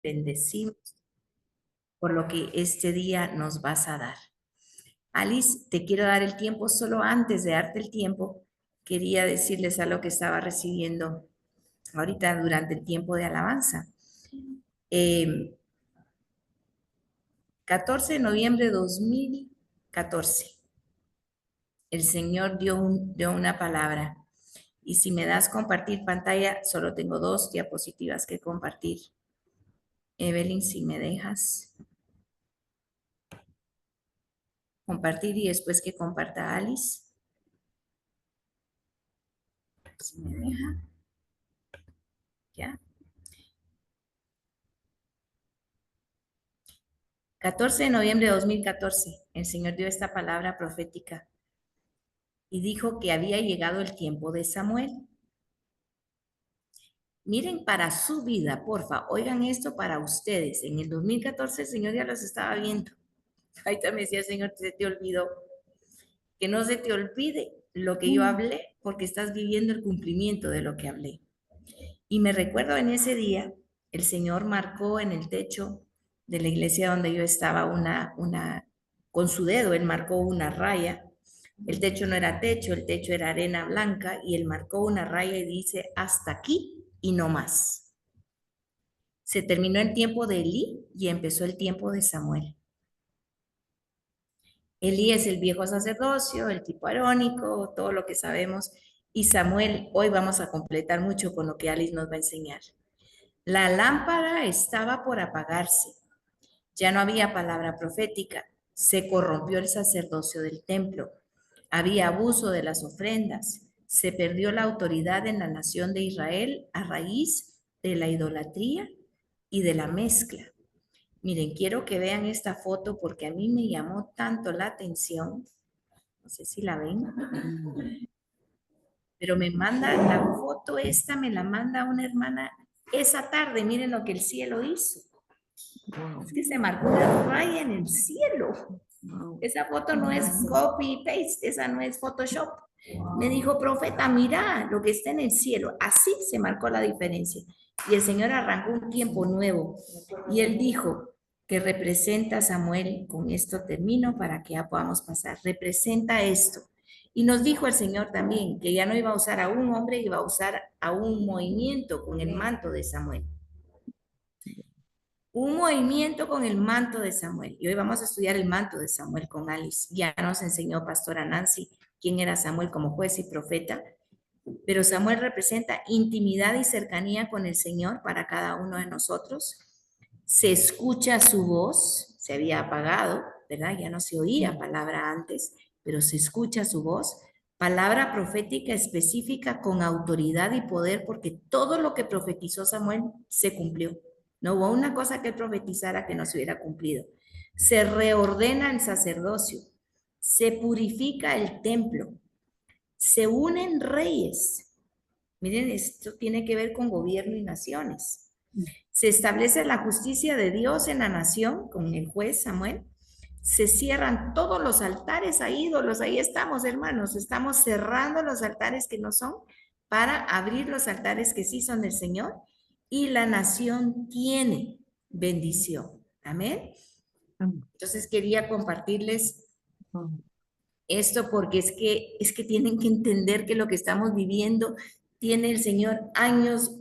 bendecimos por lo que este día nos vas a dar. Alice, te quiero dar el tiempo. Solo antes de darte el tiempo, quería decirles algo que estaba recibiendo ahorita durante el tiempo de alabanza. 14 de noviembre de 2014, el Señor dio una palabra. Y si me das compartir pantalla, solo tengo 2 diapositivas que compartir. Evelyn, si me dejas compartir y después que comparta Alice. Si me deja. Ya. 14 de noviembre de 2014, el Señor dio esta palabra profética y dijo que había llegado el tiempo de Samuel. Miren para su vida, porfa, oigan esto para ustedes. En el 2014 el Señor ya los estaba viendo. Ahí también decía el Señor, se te olvidó. Que no se te olvide lo que yo hablé, porque estás viviendo el cumplimiento de lo que hablé. Y me recuerdo en ese día, el Señor marcó en el techo de la iglesia donde yo estaba con su dedo, Él marcó una raya. El techo no era techo, el techo era arena blanca y Él marcó una raya y dice, hasta aquí y no más. Se terminó el tiempo de Elí y empezó el tiempo de Samuel. Elí es el viejo sacerdocio, el tipo arónico, todo lo que sabemos. Y Samuel, hoy vamos a completar mucho con lo que Alice nos va a enseñar. La lámpara estaba por apagarse. Ya no había palabra profética. Se corrompió el sacerdocio del templo. Había abuso de las ofrendas. Se perdió la autoridad en la nación de Israel a raíz de la idolatría y de la mezcla. Miren, quiero que vean esta foto porque a mí me llamó tanto la atención. No sé si la ven. Pero me manda la foto esta, me la manda una hermana esa tarde. Miren lo que el cielo hizo. Es que se marcó una raya en el cielo. Esa foto no es copy paste, esa no es Photoshop. Me dijo, profeta, mira lo que está en el cielo. Así se marcó la diferencia. Y el Señor arrancó un tiempo nuevo. Y Él dijo que representa a Samuel, con esto termino para que ya podamos pasar, representa esto. Y nos dijo el Señor también que ya no iba a usar a un hombre, iba a usar a un movimiento con el manto de Samuel. Un movimiento con el manto de Samuel. Y hoy vamos a estudiar el manto de Samuel con Alice. Ya nos enseñó Pastora Nancy quién era Samuel como juez y profeta. Pero Samuel representa intimidad y cercanía con el Señor para cada uno de nosotros. Se escucha su voz, se había apagado, ¿verdad? Ya no se oía palabra antes, pero se escucha su voz. Palabra profética específica con autoridad y poder, porque todo lo que profetizó Samuel se cumplió. No hubo una cosa que él profetizara que no se hubiera cumplido. Se reordena el sacerdocio, se purifica el templo, se unen reyes. Miren, esto tiene que ver con gobierno y naciones. Se establece la justicia de Dios en la nación con el juez Samuel. Se cierran todos los altares a ídolos. Ahí estamos, hermanos. Estamos cerrando los altares que no son para abrir los altares que sí son del Señor. Y la nación tiene bendición. Amén. Entonces quería compartirles esto porque es que tienen que entender que lo que estamos viviendo tiene el Señor años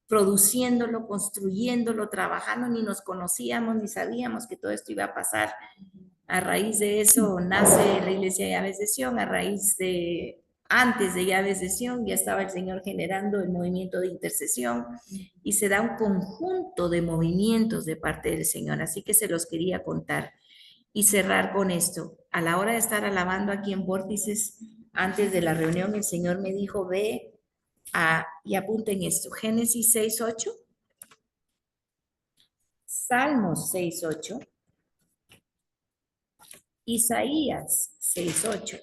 produciéndolo, construyéndolo, trabajando, ni nos conocíamos, ni sabíamos que todo esto iba a pasar. A raíz de eso nace la Iglesia de Llaves de Sion, a raíz de, antes de Llaves de Sion, ya estaba el Señor generando el movimiento de intercesión y se da un conjunto de movimientos de parte del Señor, así que se los quería contar y cerrar con esto. A la hora de estar alabando aquí en Vórtices, antes de la reunión, el Señor me dijo, ve y apunten esto, Génesis 6:8, Salmos 6:8, Isaías 6:8.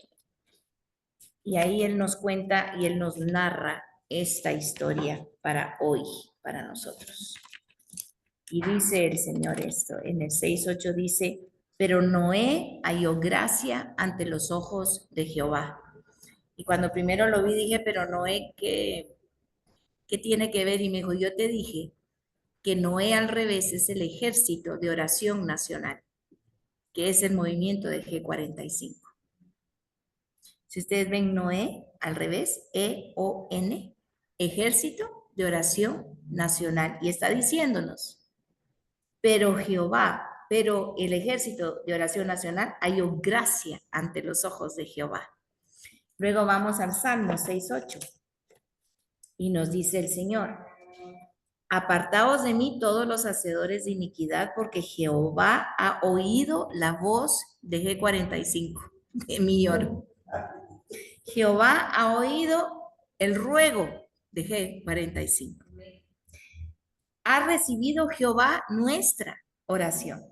Y ahí Él nos cuenta y Él nos narra esta historia para hoy, para nosotros. Y dice el Señor esto, en el 6:8 dice, pero Noé halló gracia ante los ojos de Jehová. Y cuando primero lo vi dije, pero Noé, ¿qué tiene que ver? Y me dijo, yo te dije que Noé al revés es el Ejército de Oración Nacional, que es el movimiento de G45. Si ustedes ven Noé al revés, E-O-N, Ejército de Oración Nacional, y está diciéndonos, pero Jehová, pero el Ejército de Oración Nacional halló gracia ante los ojos de Jehová. Luego vamos al Salmo 6:8 y nos dice el Señor: apartaos de mí todos los hacedores de iniquidad, porque Jehová ha oído la voz de G45, de mi lloro. Jehová ha oído el ruego de G45. Ha recibido Jehová nuestra oración.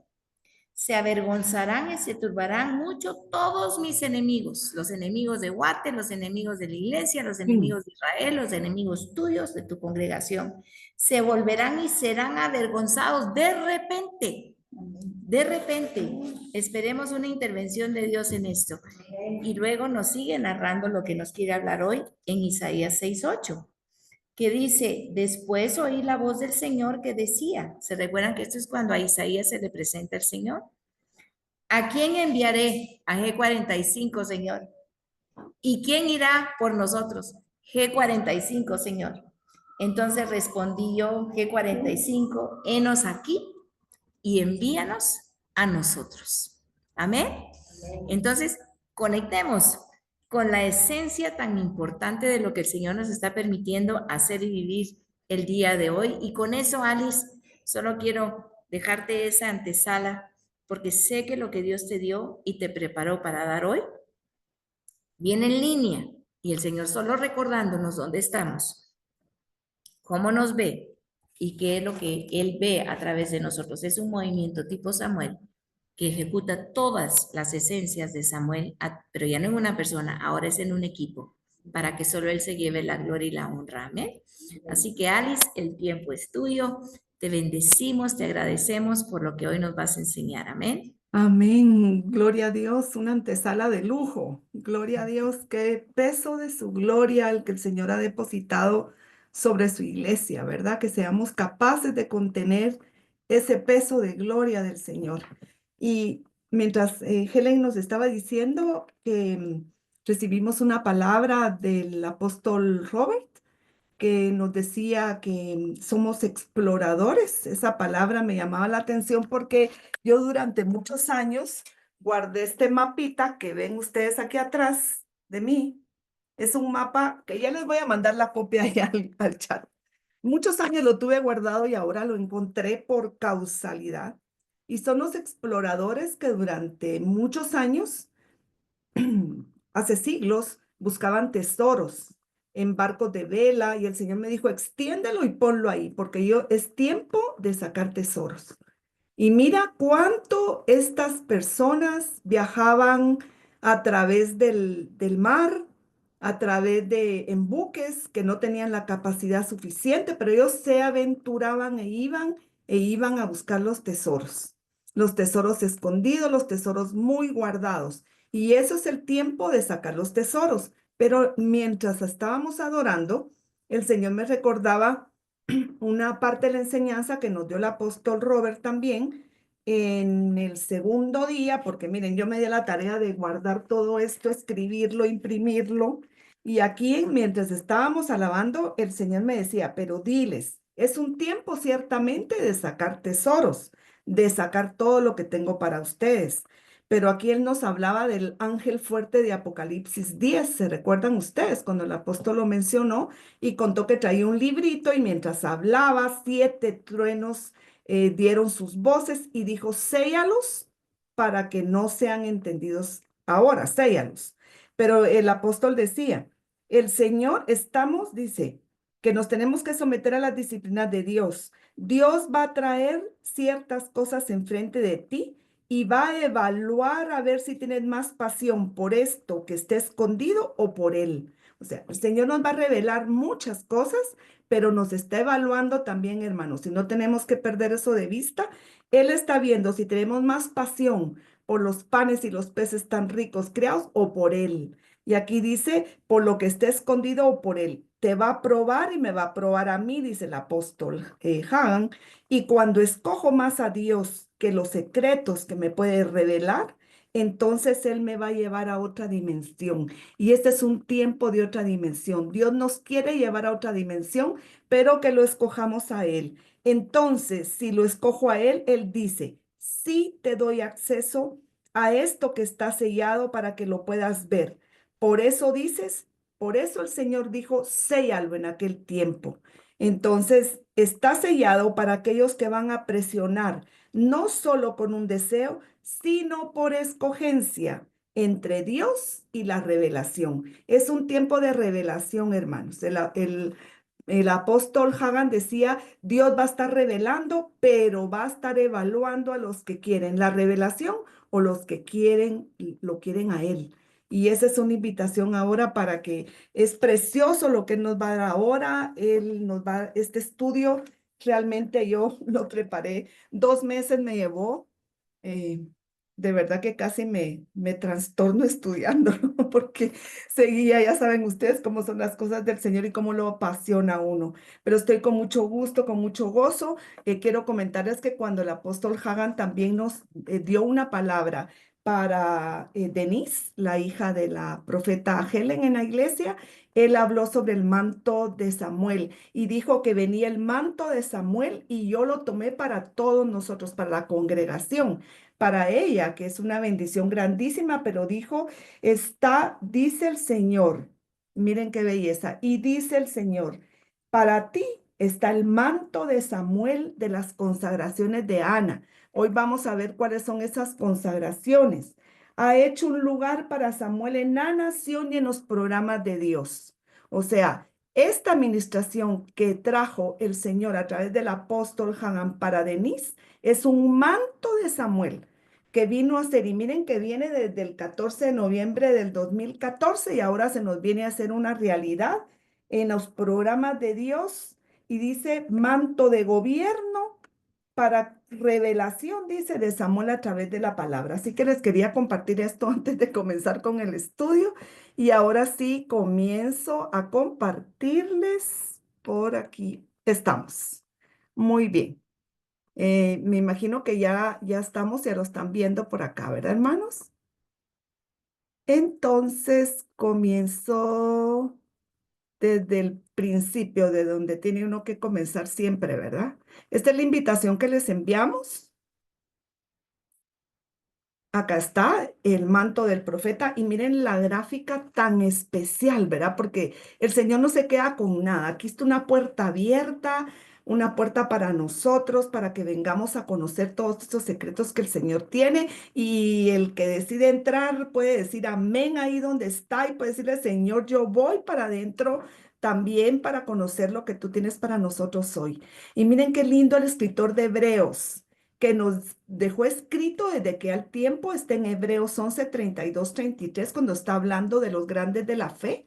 Se avergonzarán y se turbarán mucho todos mis enemigos, los enemigos de Guate, los enemigos de la iglesia, los enemigos de Israel, los enemigos tuyos, de tu congregación. Se volverán y serán avergonzados de repente. De repente. Esperemos una intervención de Dios en esto. Y luego nos sigue narrando lo que nos quiere hablar hoy en Isaías 6:8, que dice: después oí la voz del Señor que decía. ¿Se recuerdan que esto es cuando a Isaías se le presenta el Señor? ¿A quién enviaré? A G45, Señor. ¿Y quién irá por nosotros? G45, Señor. Entonces respondí yo: G45, henos aquí y envíanos a nosotros. Amén. Entonces, conectemos con la esencia tan importante de lo que el Señor nos está permitiendo hacer y vivir el día de hoy. Y con eso, Alice, solo quiero dejarte esa antesala, porque sé que lo que Dios te dio y te preparó para dar hoy viene en línea, y el Señor solo recordándonos dónde estamos, cómo nos ve y qué es lo que Él ve a través de nosotros. Es un movimiento tipo Samuel, que ejecuta todas las esencias de Samuel, pero ya no en una persona, ahora es en un equipo, para que solo Él se lleve la gloria y la honra. Amén. Así que, Alice, el tiempo es tuyo. Te bendecimos, te agradecemos por lo que hoy nos vas a enseñar. Amén. Amén, gloria a Dios, una antesala de lujo. Gloria a Dios, qué peso de su gloria el que el Señor ha depositado sobre su iglesia, ¿verdad? Que seamos capaces de contener ese peso de gloria del Señor. Y mientras Helen nos estaba diciendo que recibimos una palabra del apóstol Robert, que nos decía que somos exploradores. Esa palabra me llamaba la atención porque yo durante muchos años guardé este mapita que ven ustedes aquí atrás de mí. Es un mapa que ya les voy a mandar la copia ahí al chat. Muchos años lo tuve guardado y ahora lo encontré por causalidad. Y son los exploradores que durante muchos años, hace siglos, buscaban tesoros en barcos de vela, y el Señor me dijo: extiéndelo y ponlo ahí, porque es tiempo de sacar tesoros. Y mira cuánto estas personas viajaban a través del mar, a través en buques que no tenían la capacidad suficiente, pero ellos se aventuraban e iban a buscar los tesoros escondidos, los tesoros muy guardados. Y eso es el tiempo de sacar los tesoros. Pero mientras estábamos adorando, el Señor me recordaba una parte de la enseñanza que nos dio el apóstol Robert también en el segundo día, porque miren, yo me di la tarea de guardar todo esto, escribirlo, imprimirlo. Y aquí, mientras estábamos alabando, el Señor me decía: pero diles, es un tiempo ciertamente de sacar tesoros, de sacar todo lo que tengo para ustedes. Pero aquí él nos hablaba del ángel fuerte de Apocalipsis 10. ¿Se recuerdan ustedes cuando el apóstol lo mencionó? Y contó que traía un librito, y mientras hablaba, 7 truenos dieron sus voces y dijo: séllalos para que no sean entendidos ahora, séllalos. Pero el apóstol decía: el Señor, dice, que nos tenemos que someter a las disciplinas de Dios. Dios va a traer ciertas cosas enfrente de ti y va a evaluar a ver si tienes más pasión por esto que esté escondido o por Él. O sea, el Señor nos va a revelar muchas cosas, pero nos está evaluando también, hermanos. Y no tenemos que perder eso de vista. Él está viendo si tenemos más pasión por los panes y los peces tan ricos creados o por Él. Y aquí dice: por lo que esté escondido o por Él. te va a probar y me va a probar a mí, dice el apóstol Hagan, y cuando escojo más a Dios que los secretos que me puede revelar, entonces Él me va a llevar a otra dimensión. Y este es un tiempo de otra dimensión. Dios nos quiere llevar a otra dimensión, pero que lo escojamos a Él. Entonces, si lo escojo a Él, Él dice, sí te doy acceso a esto que está sellado para que lo puedas ver. Por eso dices, por eso el Señor dijo, séllalo en aquel tiempo. Entonces, está sellado para aquellos que van a presionar, no solo con un deseo, sino por escogencia entre Dios y la revelación. Es un tiempo de revelación, hermanos. El apóstol Hagan decía, Dios va a estar revelando, pero va a estar evaluando a los que quieren la revelación o los que quieren, lo quieren a Él. Y esa es una invitación ahora para que es precioso lo que Él nos va a dar ahora. Él nos va, este estudio, realmente yo lo preparé, 2 meses me llevó. eh, de verdad que casi me trastorno estudiándolo porque seguía, ya saben ustedes cómo son las cosas del Señor y cómo lo apasiona a uno. Pero estoy con mucho gusto, con mucho gozo. Quiero comentarles que cuando el apóstol Hagan también nos dio una palabra para Denise, la hija de la profeta Helen en la iglesia, él habló sobre el manto de Samuel y dijo que venía el manto de Samuel y yo lo tomé para todos nosotros, para la congregación, para ella, que es una bendición grandísima, pero dijo, está, dice el Señor, miren qué belleza, y dice el Señor, para ti está el manto de Samuel de las consagraciones de Ana. Hoy vamos a ver cuáles son esas consagraciones. Ha hecho un lugar para Samuel en la nación y en los programas de Dios. O sea, esta administración que trajo el Señor a través del apóstol Hanan para Denise es un manto de Samuel que vino a ser, y miren que viene desde el 14 de noviembre del 2014 y ahora se nos viene a hacer una realidad en los programas de Dios y dice manto de gobierno para revelación, dice, de Samuel a través de la palabra. Así que les quería compartir esto antes de comenzar con el estudio. Y ahora sí comienzo a compartirles por aquí. Estamos. Muy bien. Me imagino que ya estamos, ya lo están viendo por acá, ¿verdad, hermanos? Entonces comienzo desde el principio, de donde tiene uno que comenzar siempre, ¿verdad? Esta es la invitación que les enviamos. Acá está el manto del profeta y miren la gráfica tan especial, ¿verdad? Porque el Señor no se queda con nada. Aquí está una puerta abierta, una puerta para nosotros, para que vengamos a conocer todos estos secretos que el Señor tiene. Y el que decide entrar puede decir amén ahí donde está y puede decirle, Señor, yo voy para adentro también para conocer lo que tú tienes para nosotros hoy. Y miren qué lindo el escritor de Hebreos que nos dejó escrito desde que al tiempo está en Hebreos 11, 32, 33, cuando está hablando de los grandes de la fe.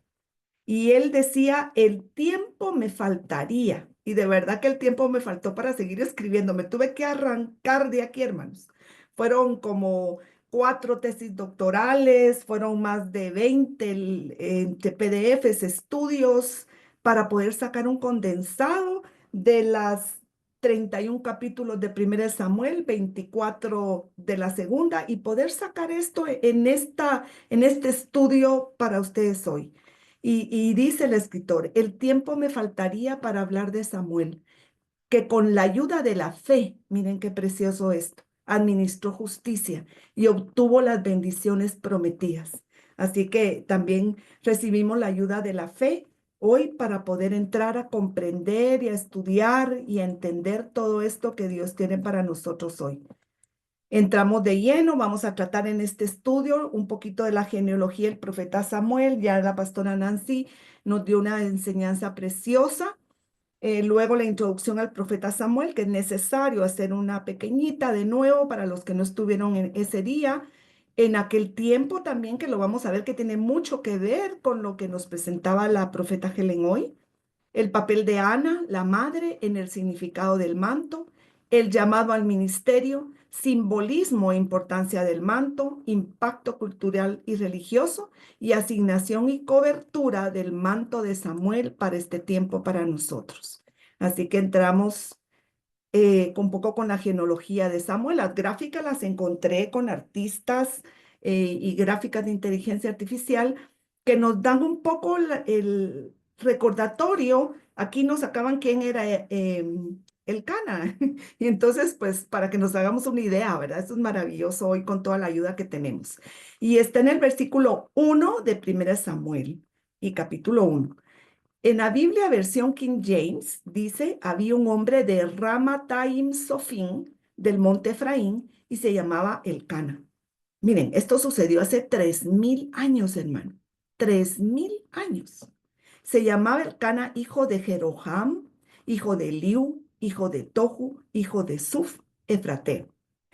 Y él decía, el tiempo me faltaría. Y de verdad que el tiempo me faltó para seguir escribiendo. Me tuve que arrancar de aquí, hermanos. Fueron como 4 tesis doctorales, fueron más de 20 PDFs, estudios, para poder sacar un condensado de las 31 capítulos de 1 Samuel, 24 de la segunda, y poder sacar esto en este estudio para ustedes hoy. Y dice el escritor, el tiempo me faltaría para hablar de Samuel, que con la ayuda de la fe, miren qué precioso esto, administró justicia y obtuvo las bendiciones prometidas. Así que también recibimos la ayuda de la fe hoy para poder entrar a comprender y a estudiar y a entender todo esto que Dios tiene para nosotros hoy. Entramos de lleno, vamos a tratar en este estudio un poquito de la genealogía del profeta Samuel. Ya la pastora Nancy nos dio una enseñanza preciosa. Luego la introducción al profeta Samuel, que es necesario hacer una pequeñita de nuevo para los que no estuvieron en ese día. En aquel tiempo también, que lo vamos a ver que tiene mucho que ver con lo que nos presentaba la profeta Helen hoy. El papel de Ana, la madre, en el significado del manto, el llamado al ministerio, simbolismo e importancia del manto, impacto cultural y religioso, y asignación y cobertura del manto de Samuel para este tiempo para nosotros. Así que entramos un poco con la genealogía de Samuel. Las gráficas las encontré con artistas y gráficas de inteligencia artificial que nos dan un poco el recordatorio. Aquí nos sacaban quién era el Cana. Y entonces, pues, para que nos hagamos una idea, ¿verdad? Esto es maravilloso hoy con toda la ayuda que tenemos. Y está en el versículo 1 de 1 Samuel y capítulo 1. En la Biblia versión King James dice, había un hombre de Ramataim Sofín del monte Efraín y se llamaba Elcana. Miren, esto sucedió hace 3000 años, hermano. 3000 años. Se llamaba Elcana hijo de Jeroham, hijo de Eliú, hijo de Tohu, hijo de Suf, Efrateo.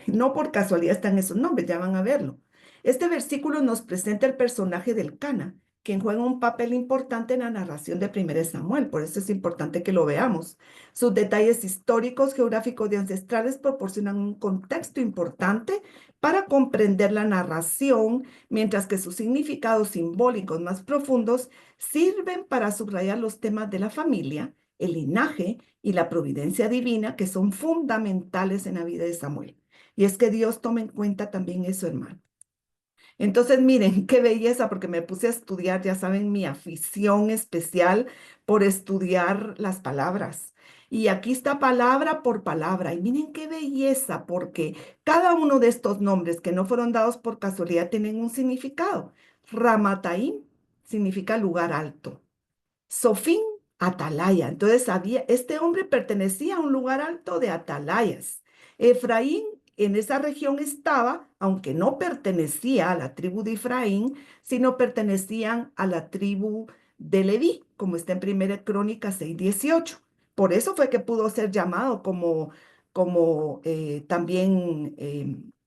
No por casualidad están esos nombres, ya van a verlo. Este versículo nos presenta el personaje del Cana, quien juega un papel importante en la narración de 1 Samuel, por eso es importante que lo veamos. Sus detalles históricos, geográficos y ancestrales proporcionan un contexto importante para comprender la narración, mientras que sus significados simbólicos más profundos sirven para subrayar los temas de la familia, el linaje y la providencia divina que son fundamentales en la vida de Samuel. Y es que Dios toma en cuenta también eso, hermano. Entonces, miren, qué belleza, porque me puse a estudiar, ya saben, mi afición especial por estudiar las palabras. Y aquí está palabra por palabra. Y miren qué belleza, porque cada uno de estos nombres que no fueron dados por casualidad tienen un significado. Ramataim significa lugar alto. Sofín, atalaya. Entonces, este hombre pertenecía a un lugar alto de atalayas. Efraín en esa región estaba, aunque no pertenecía a la tribu de Efraín, sino pertenecían a la tribu de Leví, como está en 1 Crónicas 6:18. Por eso fue que pudo ser llamado como también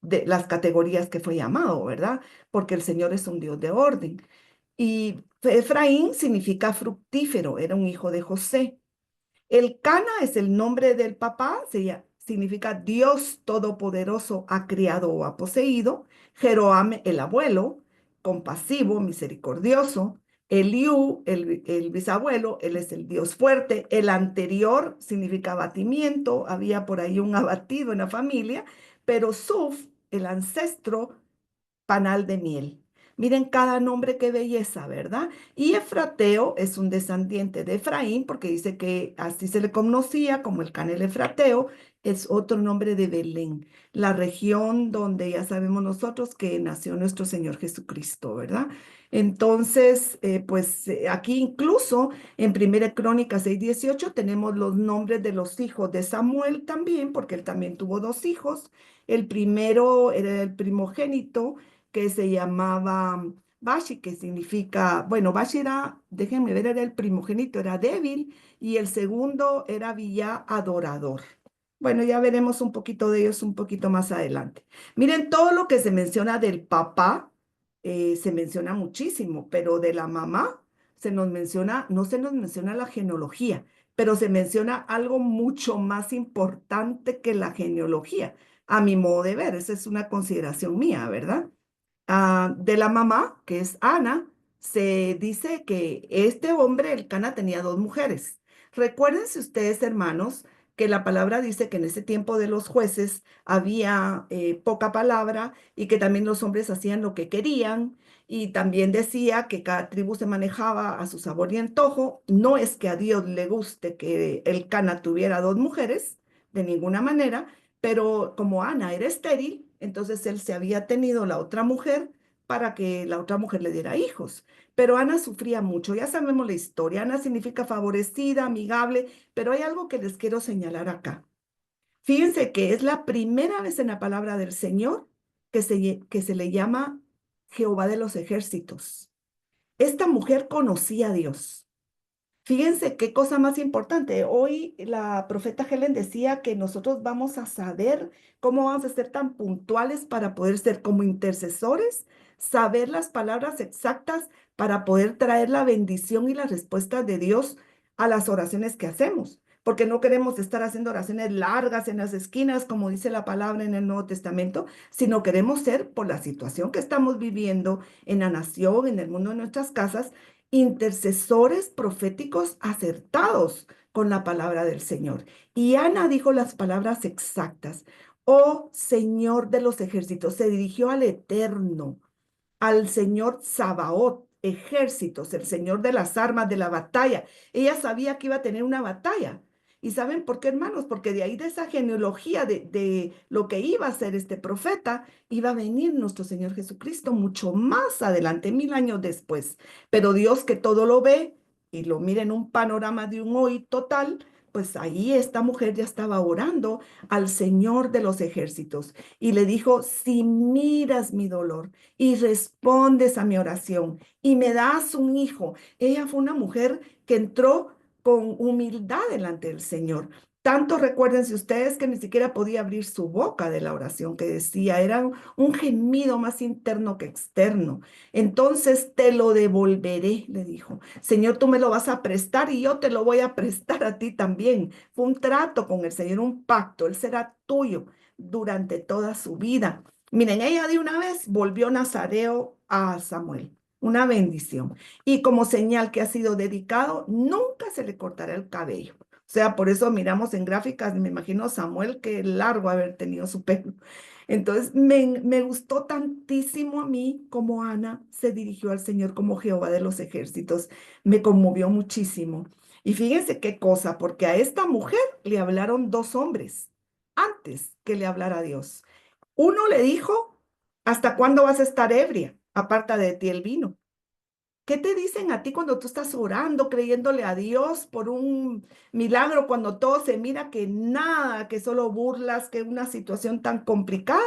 de las categorías que fue llamado, ¿verdad? Porque el Señor es un Dios de orden. Y Efraín significa fructífero, era un hijo de José. El Cana es el nombre del papá, significa Dios Todopoderoso ha criado o ha poseído. Jeroam, el abuelo, compasivo, misericordioso. Eliú, el bisabuelo, él es el Dios fuerte. El anterior significa abatimiento, había por ahí un abatido en la familia, pero Suf, el ancestro, panal de miel. Miren cada nombre, qué belleza, ¿verdad? Y Efrateo es un descendiente de Efraín, porque dice que así se le conocía como el Canel Efrateo, es otro nombre de Belén, la región donde ya sabemos nosotros que nació nuestro Señor Jesucristo, ¿verdad? Entonces, aquí incluso en 1 Crónicas 6:18 tenemos los nombres de los hijos de Samuel también, porque él también tuvo dos hijos. El primero era el primogénito, que se llamaba Bashi, que significa, bueno, Bashi era, déjenme ver, era el primogénito, era débil, y el segundo era Villa adorador. Bueno, ya veremos un poquito de ellos un poquito más adelante. Miren, todo lo que se menciona del papá, se menciona muchísimo, pero de la mamá no se nos menciona la genealogía, pero se menciona algo mucho más importante que la genealogía, a mi modo de ver. Esa es una consideración mía, ¿verdad? De la mamá, que es Ana, se dice que este hombre, el Cana, tenía dos mujeres. Recuérdense ustedes, hermanos, que la palabra dice que en ese tiempo de los jueces había poca palabra y que también los hombres hacían lo que querían. Y también decía que cada tribu se manejaba a su sabor y antojo. No es que a Dios le guste que el Cana tuviera dos mujeres, de ninguna manera, pero como Ana era estéril, entonces él se había tenido la otra mujer para que la otra mujer le diera hijos. Pero Ana sufría mucho, ya sabemos la historia. Ana significa favorecida, amigable, pero hay algo que les quiero señalar acá. Fíjense que es la primera vez en la palabra del Señor que se le llama Jehová de los ejércitos. Esta mujer conocía a Dios. Fíjense qué cosa más importante. Hoy la profeta Helen decía que nosotros vamos a saber cómo vamos a ser tan puntuales para poder ser como intercesores, saber las palabras exactas para poder traer la bendición y la respuesta de Dios a las oraciones que hacemos. porque no queremos estar haciendo oraciones largas en las esquinas, como dice la palabra en el Nuevo Testamento, sino queremos ser, por la situación que estamos viviendo en la nación, en el mundo, de nuestras casas, intercesores proféticos acertados con la palabra del Señor. Y Ana dijo las palabras exactas. Oh Señor de los ejércitos, se dirigió al Eterno, al Señor Sabaoth, ejércitos, el Señor de las armas de la batalla. Ella sabía que iba a tener una batalla. ¿Y saben por qué, hermanos? Porque de ahí, de esa genealogía de lo que iba a ser este profeta, iba a venir nuestro Señor Jesucristo mucho más adelante, 1000 años después. Pero Dios, que todo lo ve y lo mira en un panorama de un hoy total, pues ahí esta mujer ya estaba orando al Señor de los ejércitos y le dijo: si miras mi dolor y respondes a mi oración y me das un hijo. Ella fue una mujer que entró con humildad delante del Señor. Tanto recuérdense ustedes que ni siquiera podía abrir su boca de la oración que decía, era un gemido más interno que externo. Entonces te lo devolveré, le dijo. Señor, tú me lo vas a prestar y yo te lo voy a prestar a ti también. Fue un trato con el Señor, un pacto. Él será tuyo durante toda su vida. Miren, ella de una vez volvió Nazareo a Samuel, una bendición. Y como señal que ha sido dedicado, nunca se le cortará el cabello. O sea, por eso miramos en gráficas, me imagino Samuel, que largo haber tenido su pelo. Entonces, me gustó tantísimo a mí como Ana se dirigió al Señor como Jehová de los ejércitos. Me conmovió muchísimo. Y fíjense qué cosa, porque a esta mujer le hablaron dos hombres antes que le hablara Dios. Uno le dijo: ¿hasta cuándo vas a estar ebria? Aparta de ti el vino. ¿Qué te dicen a ti cuando tú estás orando, creyéndole a Dios por un milagro, cuando todo se mira que nada, que solo burlas, que una situación tan complicada?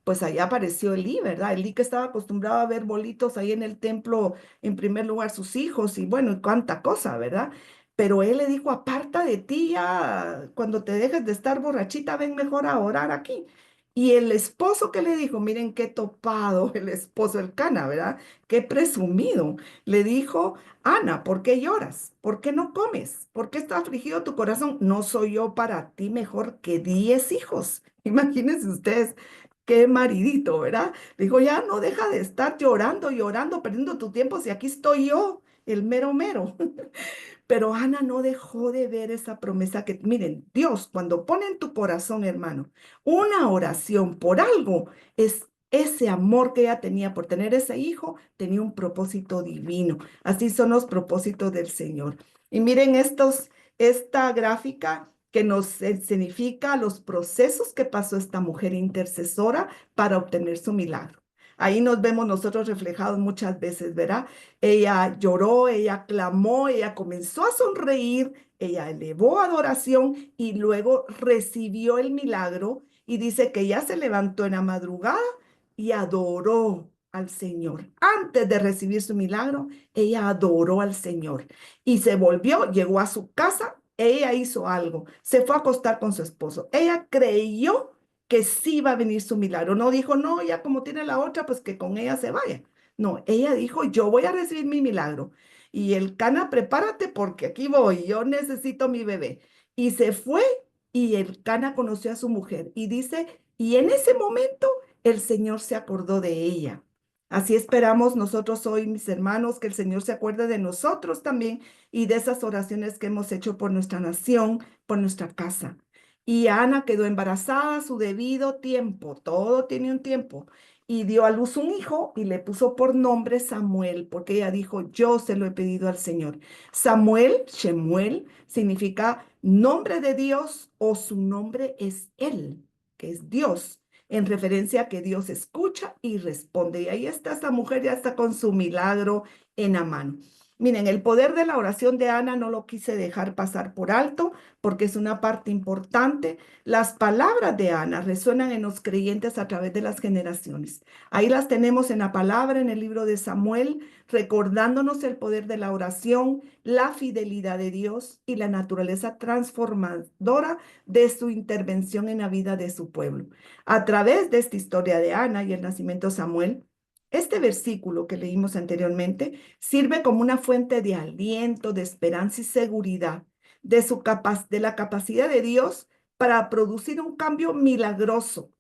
Pues allá apareció Elí, ¿verdad? Elí, que estaba acostumbrado a ver bolitos ahí en el templo, en primer lugar sus hijos y bueno, y cuánta cosa, ¿verdad? Pero él le dijo: aparta de ti ya, cuando te dejes de estar borrachita, ven mejor a orar aquí. Y el esposo, que le dijo, miren qué topado el esposo, el Cana, ¿verdad? Qué presumido. Le dijo: Ana, ¿por qué lloras? ¿Por qué no comes? ¿Por qué está afligido tu corazón? ¿No soy yo para ti mejor que 10 hijos? Imagínense ustedes qué maridito, ¿verdad? Le dijo: ya no deja de estar llorando, llorando, perdiendo tu tiempo, si aquí estoy yo, el mero mero. Pero Ana no dejó de ver esa promesa que, miren, Dios cuando pone en tu corazón, hermano, una oración por algo, es ese amor que ella tenía por tener ese hijo, tenía un propósito divino. Así son los propósitos del Señor. Y miren esta gráfica que nos significa los procesos que pasó esta mujer intercesora para obtener su milagro. Ahí nos vemos nosotros reflejados muchas veces, ¿verdad? Ella lloró, ella clamó, ella comenzó a sonreír, ella elevó adoración y luego recibió el milagro y dice que ella se levantó en la madrugada y adoró al Señor. Antes de recibir su milagro, ella adoró al Señor y se volvió, llegó a su casa, ella hizo algo, se fue a acostar con su esposo. Ella creyó que sí iba a venir su milagro. No dijo: no, ya como tiene la otra, pues que con ella se vaya. No, ella dijo: yo voy a recibir mi milagro. Y el Cana, prepárate porque aquí voy, yo necesito mi bebé. Y se fue y el Cana conoció a su mujer y dice, y en ese momento el Señor se acordó de ella. Así esperamos nosotros hoy, mis hermanos, que el Señor se acuerde de nosotros también y de esas oraciones que hemos hecho por nuestra nación, por nuestra casa. Y Ana quedó embarazada a su debido tiempo, todo tiene un tiempo, y dio a luz un hijo y le puso por nombre Samuel, porque ella dijo: yo se lo he pedido al Señor. Samuel, Shemuel, significa nombre de Dios, o su nombre es Él, que es Dios, en referencia a que Dios escucha y responde. Y ahí está esta mujer, ya está con su milagro en la mano. Miren, el poder de la oración de Ana no lo quise dejar pasar por alto porque es una parte importante. Las palabras de Ana resuenan en los creyentes a través de las generaciones. Ahí las tenemos en la palabra, en el libro de Samuel, recordándonos el poder de la oración, la fidelidad de Dios y la naturaleza transformadora de su intervención en la vida de su pueblo. A través de esta historia de Ana y el nacimiento de Samuel, este versículo que leímos anteriormente sirve como una fuente de aliento, de esperanza y seguridad de la capacidad de Dios para producir un cambio milagroso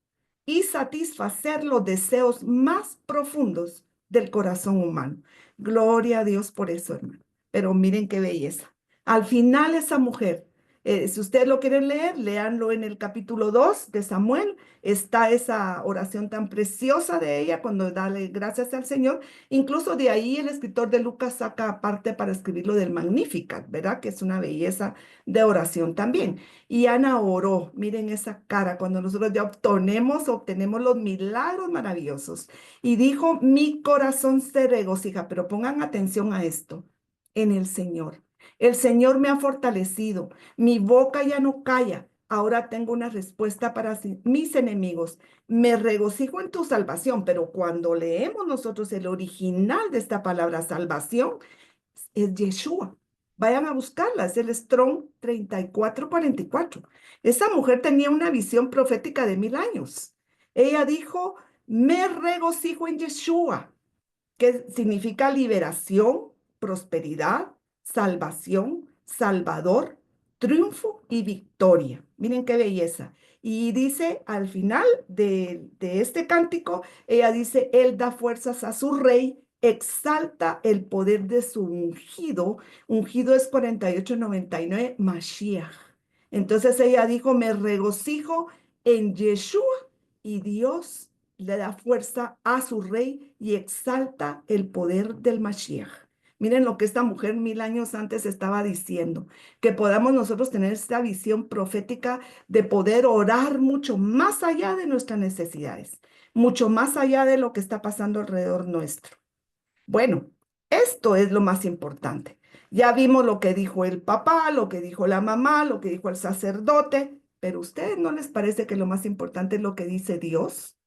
y satisfacer los deseos más profundos del corazón humano. Gloria a Dios por eso, hermano. Pero miren qué belleza. Al final esa mujer, si ustedes lo quieren leer, léanlo en el capítulo 2 de Samuel. Está esa oración tan preciosa de ella cuando dale gracias al Señor. Incluso de ahí el escritor de Lucas saca parte para escribirlo del Magnificat, ¿verdad? Que es una belleza de oración también. Y Ana oró, miren esa cara, cuando nosotros ya obtenemos los milagros maravillosos. Y dijo, mi corazón se regocija, pero pongan atención a esto, en el Señor. El Señor me ha fortalecido, mi boca ya no calla. Ahora tengo una respuesta para mis enemigos. Me regocijo en tu salvación, pero cuando leemos nosotros el original de esta palabra salvación, es Yeshua. Vayan a buscarla, es el Strong 3444. Esa mujer tenía una visión profética de 1000 años. Ella dijo, me regocijo en Yeshua, que significa liberación, prosperidad, salvación, salvador, triunfo y victoria. Miren qué belleza. Y dice al final de este cántico, ella dice, Él da fuerzas a su rey, exalta el poder de su ungido. Ungido es 4899, Mashiach. Entonces ella dijo, me regocijo en Yeshua y Dios le da fuerza a su rey y exalta el poder del Mashiach. Miren lo que esta mujer 1000 años antes estaba diciendo, que podamos nosotros tener esta visión profética de poder orar mucho más allá de nuestras necesidades, mucho más allá de lo que está pasando alrededor nuestro. Bueno, esto es lo más importante. Ya vimos lo que dijo el papá, lo que dijo la mamá, lo que dijo el sacerdote, pero ¿a ustedes no les parece que lo más importante es lo que dice Dios?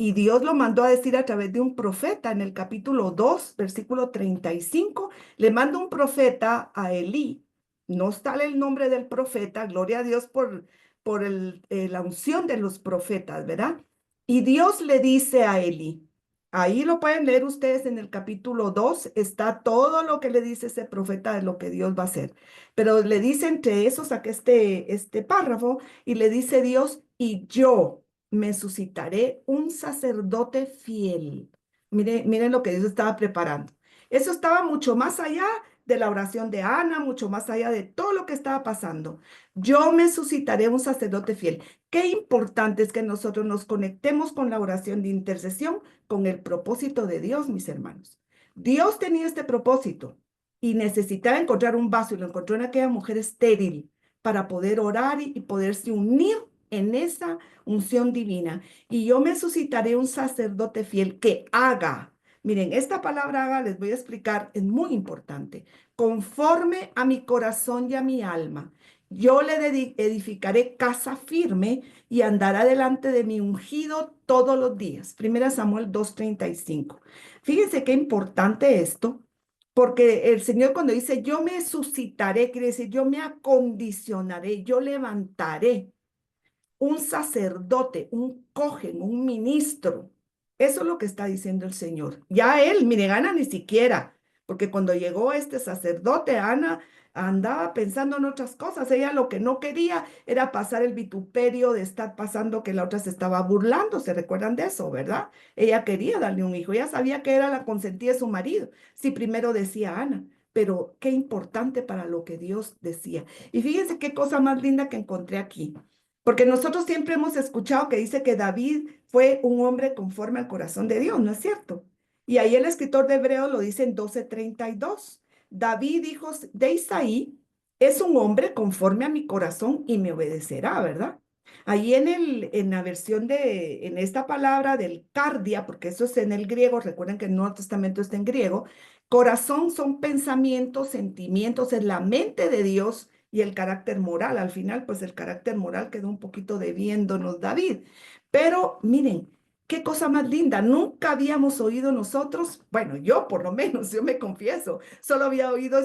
Y Dios lo mandó a decir a través de un profeta en el capítulo 2, versículo 35. Le manda un profeta a Elí. No está el nombre del profeta, gloria a Dios por la unción de los profetas, ¿verdad? Y Dios le dice a Elí, ahí lo pueden leer ustedes en el capítulo 2, está todo lo que le dice ese profeta de lo que Dios va a hacer. Pero le dice entre esos, saqué este párrafo, y le dice Dios, y yo me suscitaré un sacerdote fiel. Miren lo que Dios estaba preparando. Eso estaba mucho más allá de la oración de Ana, mucho más allá de todo lo que estaba pasando. Yo me suscitaré un sacerdote fiel. Qué importante es que nosotros nos conectemos con la oración de intercesión, con el propósito de Dios, mis hermanos. Dios tenía este propósito y necesitaba encontrar un vaso y lo encontró en aquella mujer estéril para poder orar y poderse unir en esa unción divina. Y yo me suscitaré un sacerdote fiel que haga. Miren, esta palabra haga, les voy a explicar, es muy importante. Conforme a mi corazón y a mi alma, yo le edificaré casa firme y andará delante de mi ungido todos los días. Primera Samuel 2:35. Fíjense qué importante esto, porque el Señor cuando dice yo me suscitaré, quiere decir yo me acondicionaré, yo levantaré un sacerdote, un cohen, un ministro. Eso es lo que está diciendo el Señor. Ya él, mire, Ana ni siquiera, porque cuando llegó este sacerdote, Ana andaba pensando en otras cosas. Ella lo que no quería era pasar el vituperio de estar pasando que la otra se estaba burlando. ¿Se recuerdan de eso, verdad? Ella quería darle un hijo. Ella sabía que era la consentida de su marido. Sí, primero decía Ana, pero qué importante para lo que Dios decía. Y fíjense qué cosa más linda que encontré aquí. Porque nosotros siempre hemos escuchado que dice que David fue un hombre conforme al corazón de Dios, ¿no es cierto? Y ahí el escritor de Hebreos lo dice en 12:32. David, hijo de Isaí, es un hombre conforme a mi corazón y me obedecerá, ¿verdad? Ahí en la versión en esta palabra del cardia, porque eso es en el griego, recuerden que el Nuevo Testamento está en griego, corazón son pensamientos, sentimientos, es la mente de Dios y el carácter moral. Al final, pues el carácter moral quedó un poquito debiéndonos David. Pero miren, qué cosa más linda. Nunca habíamos oído nosotros, bueno, yo por lo menos, yo me confieso, solo había oído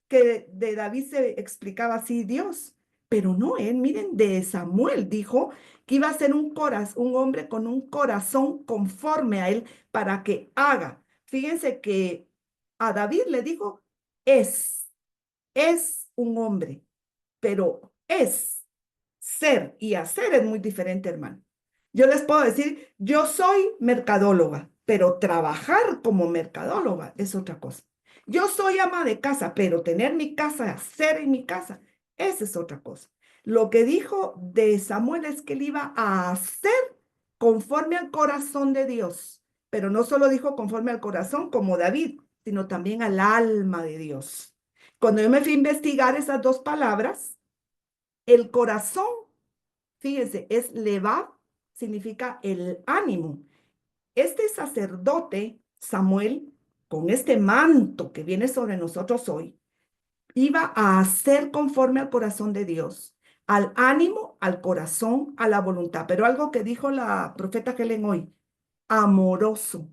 que de David se explicaba así Dios. Pero no, él, miren, de Samuel dijo que iba a ser un hombre con un corazón conforme a él para que haga. Fíjense que a David le dijo, es un hombre. pero ser y hacer es muy diferente, hermano. Yo les puedo decir, yo soy mercadóloga, pero trabajar como mercadóloga es otra cosa. Yo soy ama de casa, pero tener mi casa, hacer en mi casa, esa es otra cosa. Lo que dijo de Samuel es que él iba a hacer conforme al corazón de Dios, pero no solo dijo conforme al corazón como David, sino también al alma de Dios. Cuando yo me fui a investigar esas dos palabras, el corazón, fíjense, es levab, significa el ánimo. Este sacerdote, Samuel, con este manto que viene sobre nosotros hoy, iba a hacer conforme al corazón de Dios, al ánimo, al corazón, a la voluntad. Pero algo que dijo la profeta Helen hoy, amoroso.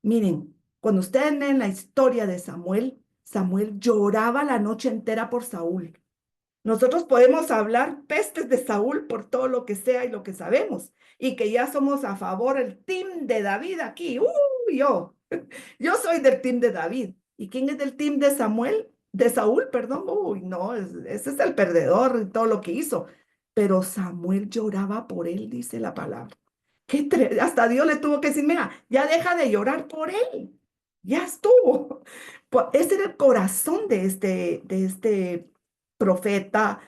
Miren, cuando ustedes leen la historia de Samuel, Samuel lloraba la noche entera por Saúl. Nosotros podemos hablar pestes de Saúl por todo lo que sea y lo que sabemos, y que ya somos a favor el team de David aquí. Yo, yo soy del team de David. ¿Y quién es del team de Samuel? De Saúl, perdón. Uy, no, ese es el perdedor y todo lo que hizo. Pero Samuel lloraba por él, dice la palabra. Hasta Dios le tuvo que decir, mira, ya deja de llorar por él. Ya estuvo. Ese era el corazón de este profeta,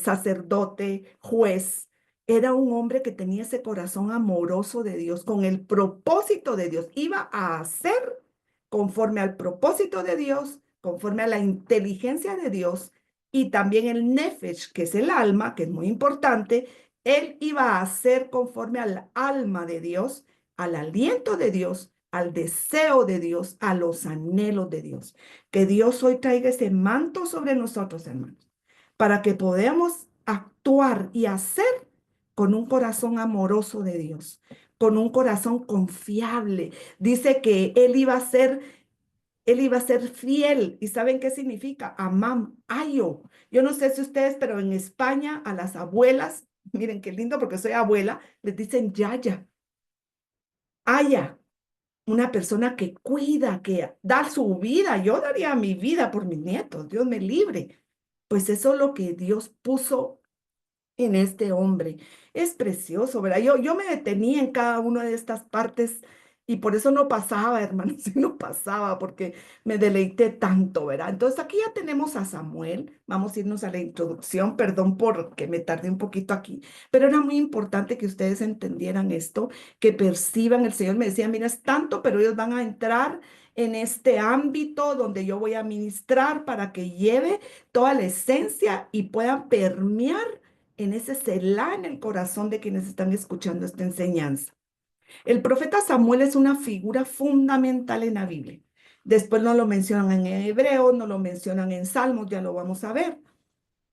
sacerdote, juez. Era un hombre que tenía ese corazón amoroso de Dios, con el propósito de Dios. Iba a hacer conforme al propósito de Dios, conforme a la inteligencia de Dios y también el nefesh, que es el alma, que es muy importante. Él iba a hacer conforme al alma de Dios, al aliento de Dios, al deseo de Dios, a los anhelos de Dios. Que Dios hoy traiga ese manto sobre nosotros, hermanos, para que podamos actuar y hacer con un corazón amoroso de Dios, con un corazón confiable. Dice que él iba a ser fiel. ¿Y saben qué significa? Amam, ayo. Yo no sé si ustedes, pero en España a las abuelas, miren qué lindo porque soy abuela, les dicen yaya, aya, una persona que cuida, que da su vida. Yo daría mi vida por mis nietos, Dios me libre. Pues eso es lo que Dios puso en este hombre. Es precioso, ¿verdad? Yo me detenía en cada una de estas partes y por eso no pasaba, hermano, sí no pasaba, porque me deleité tanto, ¿verdad? Entonces aquí ya tenemos a Samuel. Vamos a irnos a la introducción, perdón porque me tardé un poquito aquí, pero era muy importante que ustedes entendieran esto, que perciban. El Señor me decía, mira, es tanto, pero ellos van a entrar en este ámbito donde yo voy a ministrar para que lleve toda la esencia y puedan permear en ese Selah en el corazón de quienes están escuchando esta enseñanza. El profeta Samuel es una figura fundamental en la Biblia. Después no lo mencionan en Hebreo, no lo mencionan en Salmos, ya lo vamos a ver.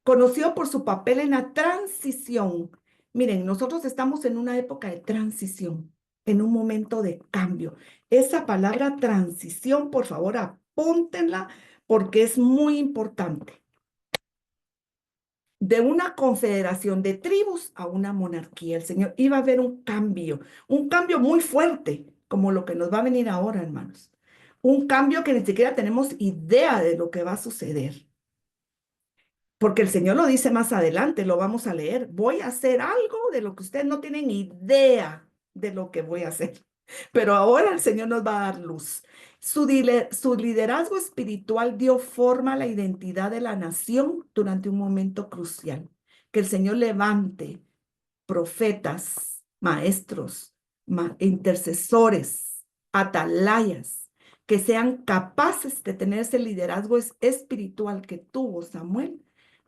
Conocido por su papel en la transición. Miren, nosotros estamos en una época de transición, en un momento de cambio. Esa palabra transición, por favor, apúntenla porque es muy importante. De una confederación de tribus a una monarquía. El Señor iba a haber un cambio muy fuerte, como lo que nos va a venir ahora, hermanos. Un cambio que ni siquiera tenemos idea de lo que va a suceder. Porque el Señor lo dice más adelante, lo vamos a leer. Voy a hacer algo de lo que ustedes no tienen idea de lo que voy a hacer. Pero ahora el Señor nos va a dar luz. Su liderazgo espiritual dio forma a la identidad de la nación durante un momento crucial. Que el Señor levante profetas, maestros, intercesores, atalayas, que sean capaces de tener ese liderazgo espiritual que tuvo Samuel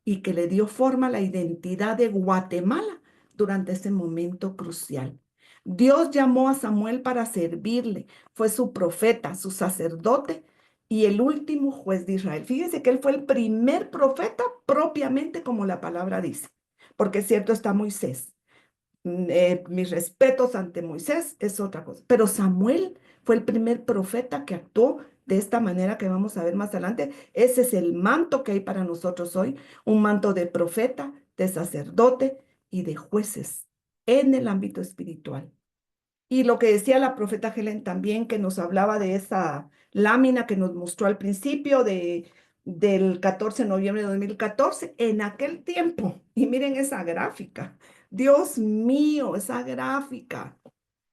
y que le dio forma a la identidad de Guatemala durante ese momento crucial. Dios llamó a Samuel para servirle, fue su profeta, su sacerdote y el último juez de Israel. Fíjense que él fue el primer profeta propiamente como la palabra dice, porque es cierto, está Moisés. Mis respetos ante Moisés es otra cosa, pero Samuel fue el primer profeta que actuó de esta manera que vamos a ver más adelante. Ese es el manto que hay para nosotros hoy, un manto de profeta, de sacerdote y de jueces en el ámbito espiritual. Y lo que decía la profeta Helen también, que nos hablaba de esa lámina que nos mostró al principio, de del 14 de noviembre de 2014, en aquel tiempo. Y miren esa gráfica. Dios mío, esa gráfica.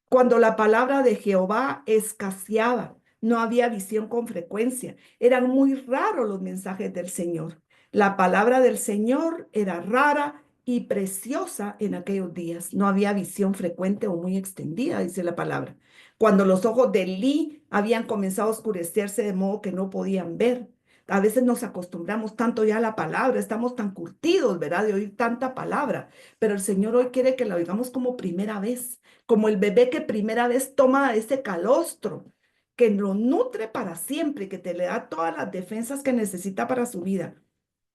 Cuando la palabra de Jehová escaseaba, no había visión con frecuencia. Eran muy raros los mensajes del Señor. La palabra del Señor era rara y preciosa en aquellos días. No había visión frecuente o muy extendida, dice la palabra. Cuando los ojos de Elí habían comenzado a oscurecerse de modo que no podían ver. A veces nos acostumbramos tanto ya a la palabra, estamos tan curtidos, ¿verdad? De oír tanta palabra, pero el Señor hoy quiere que la oigamos como primera vez, como el bebé que primera vez toma ese calostro, que lo nutre para siempre, que te le da todas las defensas que necesita para su vida.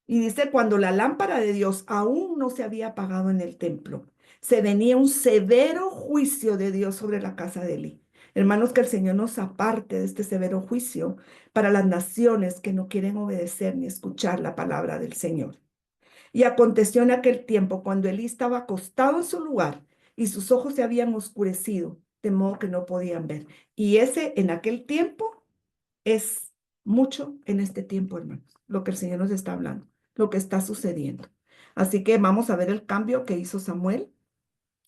Y dice, cuando la lámpara de Dios aún no se había apagado en el templo, se venía un severo juicio de Dios sobre la casa de Eli. Hermanos, que el Señor nos aparte de este severo juicio para las naciones que no quieren obedecer ni escuchar la palabra del Señor. Y aconteció en aquel tiempo, cuando Elí estaba acostado en su lugar y sus ojos se habían oscurecido, de modo que no podían ver. Y ese en aquel tiempo es mucho en este tiempo, hermanos, lo que el Señor nos está hablando, lo que está sucediendo. Así que vamos a ver el cambio que hizo Samuel.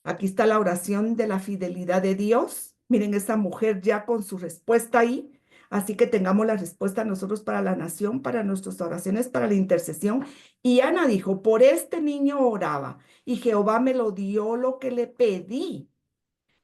Aquí está la oración de la fidelidad de Dios. Miren esta mujer ya con su respuesta ahí. Así que tengamos la respuesta nosotros para la nación, para nuestras oraciones, para la intercesión. Y Ana dijo, por este niño oraba y Jehová me lo dio lo que le pedí.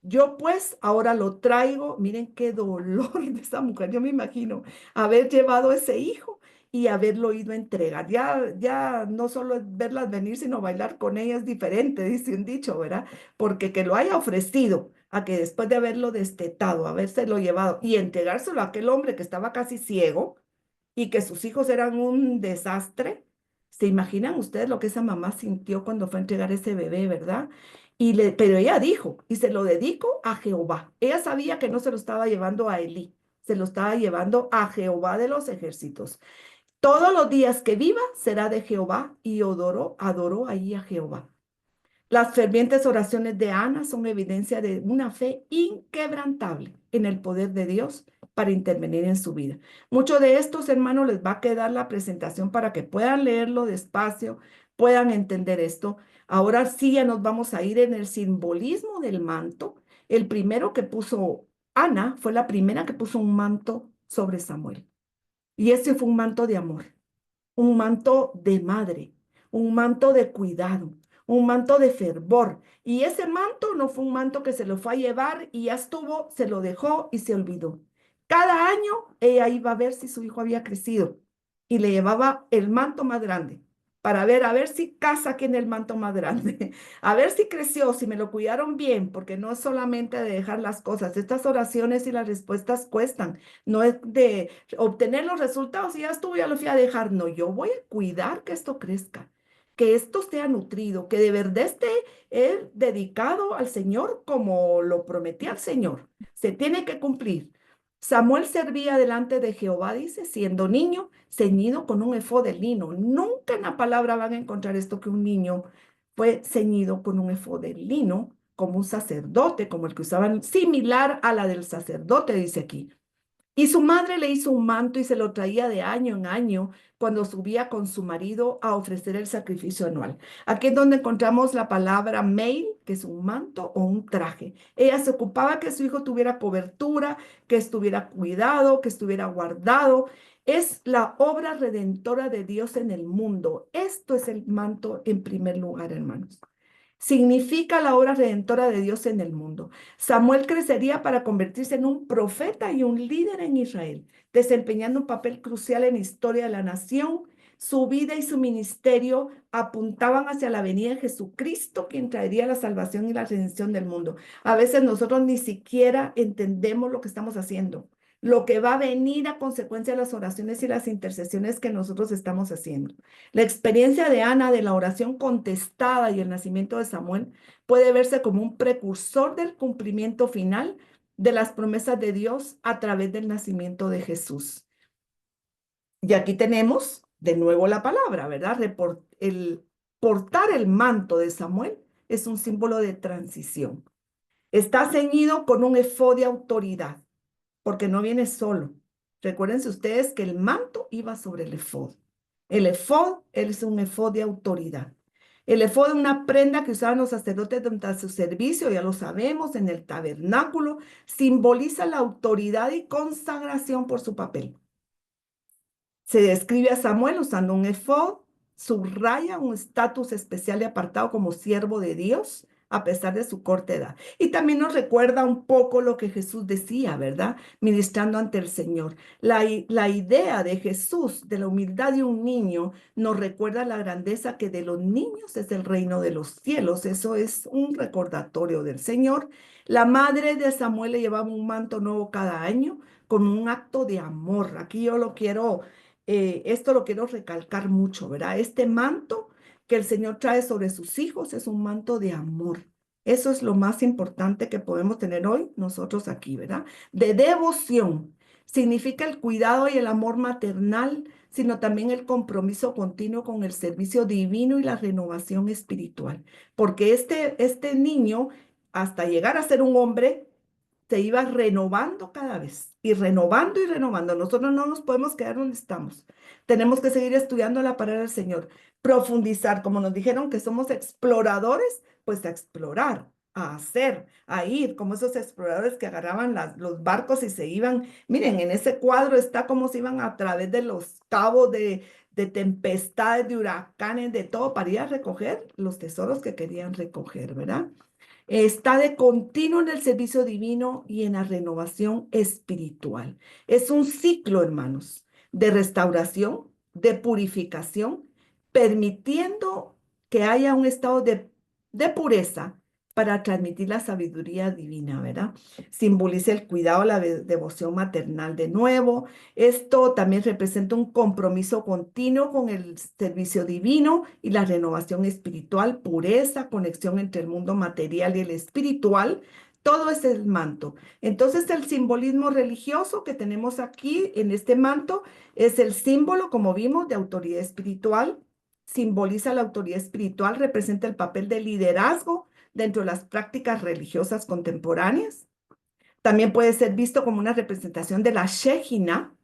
Yo pues ahora lo traigo. Miren qué dolor de esa mujer. Yo me imagino haber llevado ese hijo y haberlo ido a entregar. Ya no solo es verlas venir, sino bailar con ellas es diferente, dice un dicho, ¿verdad? Porque que lo haya ofrecido a que después de haberlo destetado, habérselo llevado y entregárselo a aquel hombre que estaba casi ciego y que sus hijos eran un desastre. ¿Se imaginan ustedes lo que esa mamá sintió cuando fue a entregar ese bebé, verdad? Pero ella dijo, y se lo dedico a Jehová. Ella sabía que no se lo estaba llevando a Elí, se lo estaba llevando a Jehová de los ejércitos. Todos los días que viva será de Jehová y adoró ahí a Jehová. Las fervientes oraciones de Ana son evidencia de una fe inquebrantable en el poder de Dios para intervenir en su vida. Muchos de estos hermanos les va a quedar la presentación para que puedan leerlo despacio, puedan entender esto. Ahora sí ya nos vamos a ir en el simbolismo del manto. El primero que puso Ana fue la primera que puso un manto sobre Samuel. Y ese fue un manto de amor, un manto de madre, un manto de cuidado, un manto de fervor. Y ese manto no fue un manto que se lo fue a llevar y ya estuvo, se lo dejó y se olvidó. Cada año ella iba a ver si su hijo había crecido y le llevaba el manto más grande para ver, a ver si casa aquí en el manto más grande, a ver si creció, si me lo cuidaron bien, porque no es solamente de dejar las cosas. Estas oraciones y las respuestas cuestan. No es de obtener los resultados y ya estuvo, ya lo fui a dejar. No, yo voy a cuidar que esto crezca, que esto sea nutrido, que de verdad esté él dedicado al Señor como lo prometí al Señor. Se tiene que cumplir. Samuel servía delante de Jehová, dice, siendo niño, ceñido con un efod de lino. Nunca en la palabra van a encontrar esto que un niño fue ceñido con un efod de lino, como un sacerdote, como el que usaban, similar a la del sacerdote, dice aquí. Y su madre le hizo un manto y se lo traía de año en año cuando subía con su marido a ofrecer el sacrificio anual. Aquí es donde encontramos la palabra mail, que es un manto o un traje. Ella se ocupaba que su hijo tuviera cobertura, que estuviera cuidado, que estuviera guardado. Es la obra redentora de Dios en el mundo. Esto es el manto en primer lugar, hermanos. Significa la obra redentora de Dios en el mundo. Samuel crecería para convertirse en un profeta y un líder en Israel, desempeñando un papel crucial en la historia de la nación. Su vida y su ministerio apuntaban hacia la venida de Jesucristo, quien traería la salvación y la redención del mundo. A veces nosotros ni siquiera entendemos lo que estamos haciendo, lo que va a venir a consecuencia de las oraciones y las intercesiones que nosotros estamos haciendo. La experiencia de Ana de la oración contestada y el nacimiento de Samuel puede verse como un precursor del cumplimiento final de las promesas de Dios a través del nacimiento de Jesús. Y aquí tenemos de nuevo la palabra, ¿verdad? El portar el manto de Samuel es un símbolo de transición. Está ceñido con un efod de autoridad, porque no viene solo. Recuérdense ustedes que el manto iba sobre el efod. El efod es un efod de autoridad. El efod es una prenda que usaban los sacerdotes durante su servicio, ya lo sabemos, en el tabernáculo. Simboliza la autoridad y consagración por su papel. Se describe a Samuel usando un efod, subraya un estatus especial y apartado como siervo de Dios, a pesar de su corta edad. Y también nos recuerda un poco lo que Jesús decía, ¿verdad? Ministrando ante el Señor. La idea de Jesús, de la humildad de un niño, nos recuerda la grandeza que de los niños es el reino de los cielos. Eso es un recordatorio del Señor. La madre de Samuel le llevaba un manto nuevo cada año con un acto de amor. Aquí yo esto lo quiero recalcar mucho, ¿verdad? Este manto que el Señor trae sobre sus hijos es un manto de amor. Eso es lo más importante que podemos tener hoy nosotros aquí, ¿verdad? De devoción. Significa el cuidado y el amor maternal, sino también el compromiso continuo con el servicio divino y la renovación espiritual. Porque este niño, hasta llegar a ser un hombre, se iba renovando cada vez y renovando y renovando. Nosotros no nos podemos quedar donde estamos. Tenemos que seguir estudiando la palabra del Señor, profundizar, como nos dijeron que somos exploradores, pues a explorar, a hacer, a ir, como esos exploradores que agarraban los barcos y se iban. Miren, en ese cuadro está cómo se iban a través de los cabos de tempestades, de huracanes, de todo, para ir a recoger los tesoros que querían recoger, ¿verdad? Está de continuo en el servicio divino y en la renovación espiritual. Es un ciclo, hermanos, de restauración, de purificación, permitiendo que haya un estado de pureza para transmitir la sabiduría divina, ¿verdad? Simboliza el cuidado, la devoción maternal de nuevo. Esto también representa un compromiso continuo con el servicio divino y la renovación espiritual, pureza, conexión entre el mundo material y el espiritual. Todo es el manto. Entonces, el simbolismo religioso que tenemos aquí en este manto es el símbolo, como vimos, de autoridad espiritual. Simboliza la autoridad espiritual, representa el papel de liderazgo dentro de las prácticas religiosas contemporáneas. También puede ser visto como una representación de la Shejina,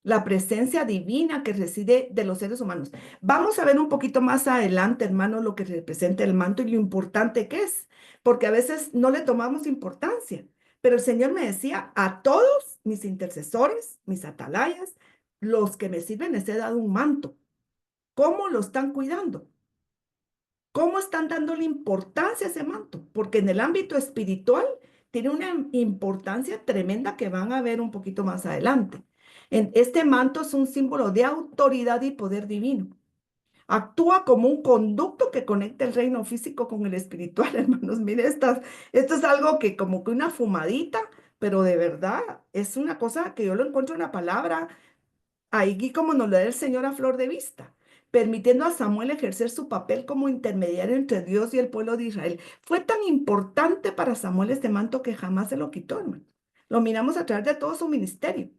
la presencia divina que reside de los seres humanos. Vamos a ver un poquito más adelante, hermano, lo que representa el manto y lo importante que es, porque a veces no le tomamos importancia. Pero el Señor me decía, a todos mis intercesores, mis atalayas, los que me sirven les he dado un manto. ¿Cómo lo están cuidando? ¿Cómo están dándole importancia a ese manto? Porque en el ámbito espiritual tiene una importancia tremenda que van a ver un poquito más adelante. Este manto es un símbolo de autoridad y poder divino. Actúa como un conducto que conecta el reino físico con el espiritual, hermanos. Mire, esto es algo que como que una fumadita, pero de verdad es una cosa que yo lo encuentro en la palabra ahí como nos lo da el Señor a flor de vista, permitiendo a Samuel ejercer su papel como intermediario entre Dios y el pueblo de Israel. Fue tan importante para Samuel este manto que jamás se lo quitó, hermano. Lo miramos a través de todo su ministerio.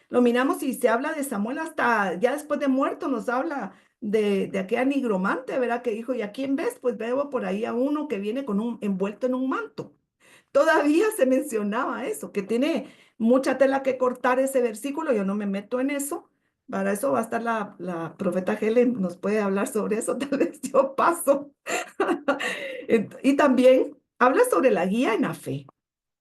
Lo miramos y se habla de Samuel hasta ya después de muerto, nos habla de aquella nigromante, ¿verdad? Que dijo, ¿y a quién ves? Pues veo por ahí a uno que viene con envuelto en un manto. Todavía se mencionaba eso, que tiene mucha tela que cortar ese versículo, yo no me meto en eso, para eso va a estar la profeta Helen, nos puede hablar sobre eso, tal vez yo paso. Y también habla sobre la guía en la fe.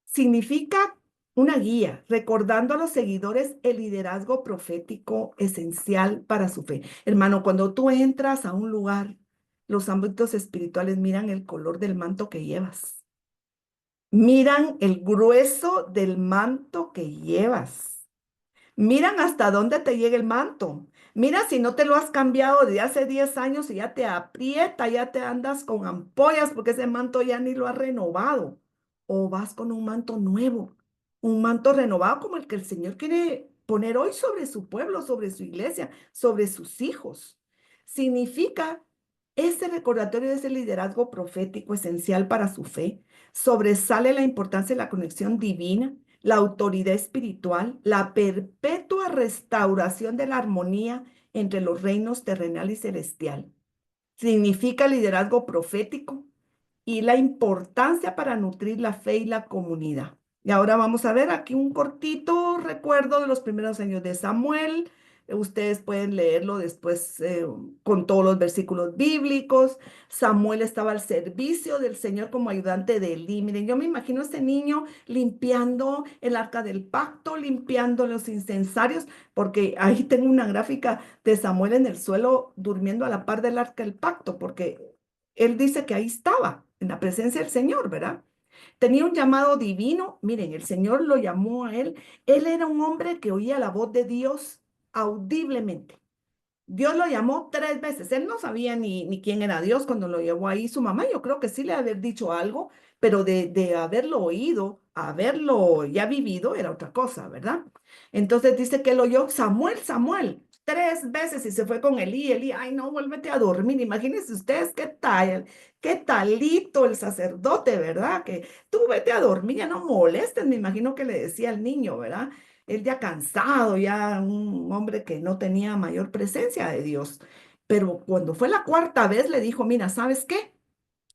Significa una guía, recordando a los seguidores el liderazgo profético esencial para su fe. Hermano, cuando tú entras a un lugar, los ámbitos espirituales miran el color del manto que llevas. Miran el grueso del manto que llevas. Miran hasta dónde te llega el manto. Mira si no te lo has cambiado de hace 10 años y ya te aprieta, ya te andas con ampollas porque ese manto ya ni lo has renovado. O vas con un manto nuevo, un manto renovado como el que el Señor quiere poner hoy sobre su pueblo, sobre su iglesia, sobre sus hijos. Significa ese recordatorio de ese liderazgo profético esencial para su fe. Sobresale la importancia de la conexión divina, la autoridad espiritual, la perpetua restauración de la armonía entre los reinos terrenal y celestial. Significa liderazgo profético y la importancia para nutrir la fe y la comunidad. Y ahora vamos a ver aquí un cortito recuerdo de los primeros años de Samuel. Ustedes pueden leerlo después con todos los versículos bíblicos. Samuel estaba al servicio del Señor como ayudante de Elí. Miren, yo me imagino a este niño limpiando el arca del pacto, limpiando los incensarios, porque ahí tengo una gráfica de Samuel en el suelo durmiendo a la par del arca del pacto, porque él dice que ahí estaba, en la presencia del Señor, ¿verdad? Tenía un llamado divino. Miren, el Señor lo llamó a él. Él era un hombre que oía la voz de Dios audiblemente. Dios lo llamó 3 veces. Él no sabía ni quién era Dios cuando lo llevó ahí su mamá. Yo creo que sí le haber dicho algo, pero de haberlo oído, haberlo ya vivido, era otra cosa, ¿verdad? Entonces dice que él oyó, Samuel, Samuel, 3 veces y se fue con Elí. Elí, ay, no, vuélvete a dormir. Imagínense ustedes qué talito el sacerdote, ¿verdad? Que tú vete a dormir, ya no molestes, me imagino que le decía al niño, ¿verdad? Él ya cansado, ya un hombre que no tenía mayor presencia de Dios. Pero cuando fue la cuarta vez le dijo, mira, ¿sabes qué?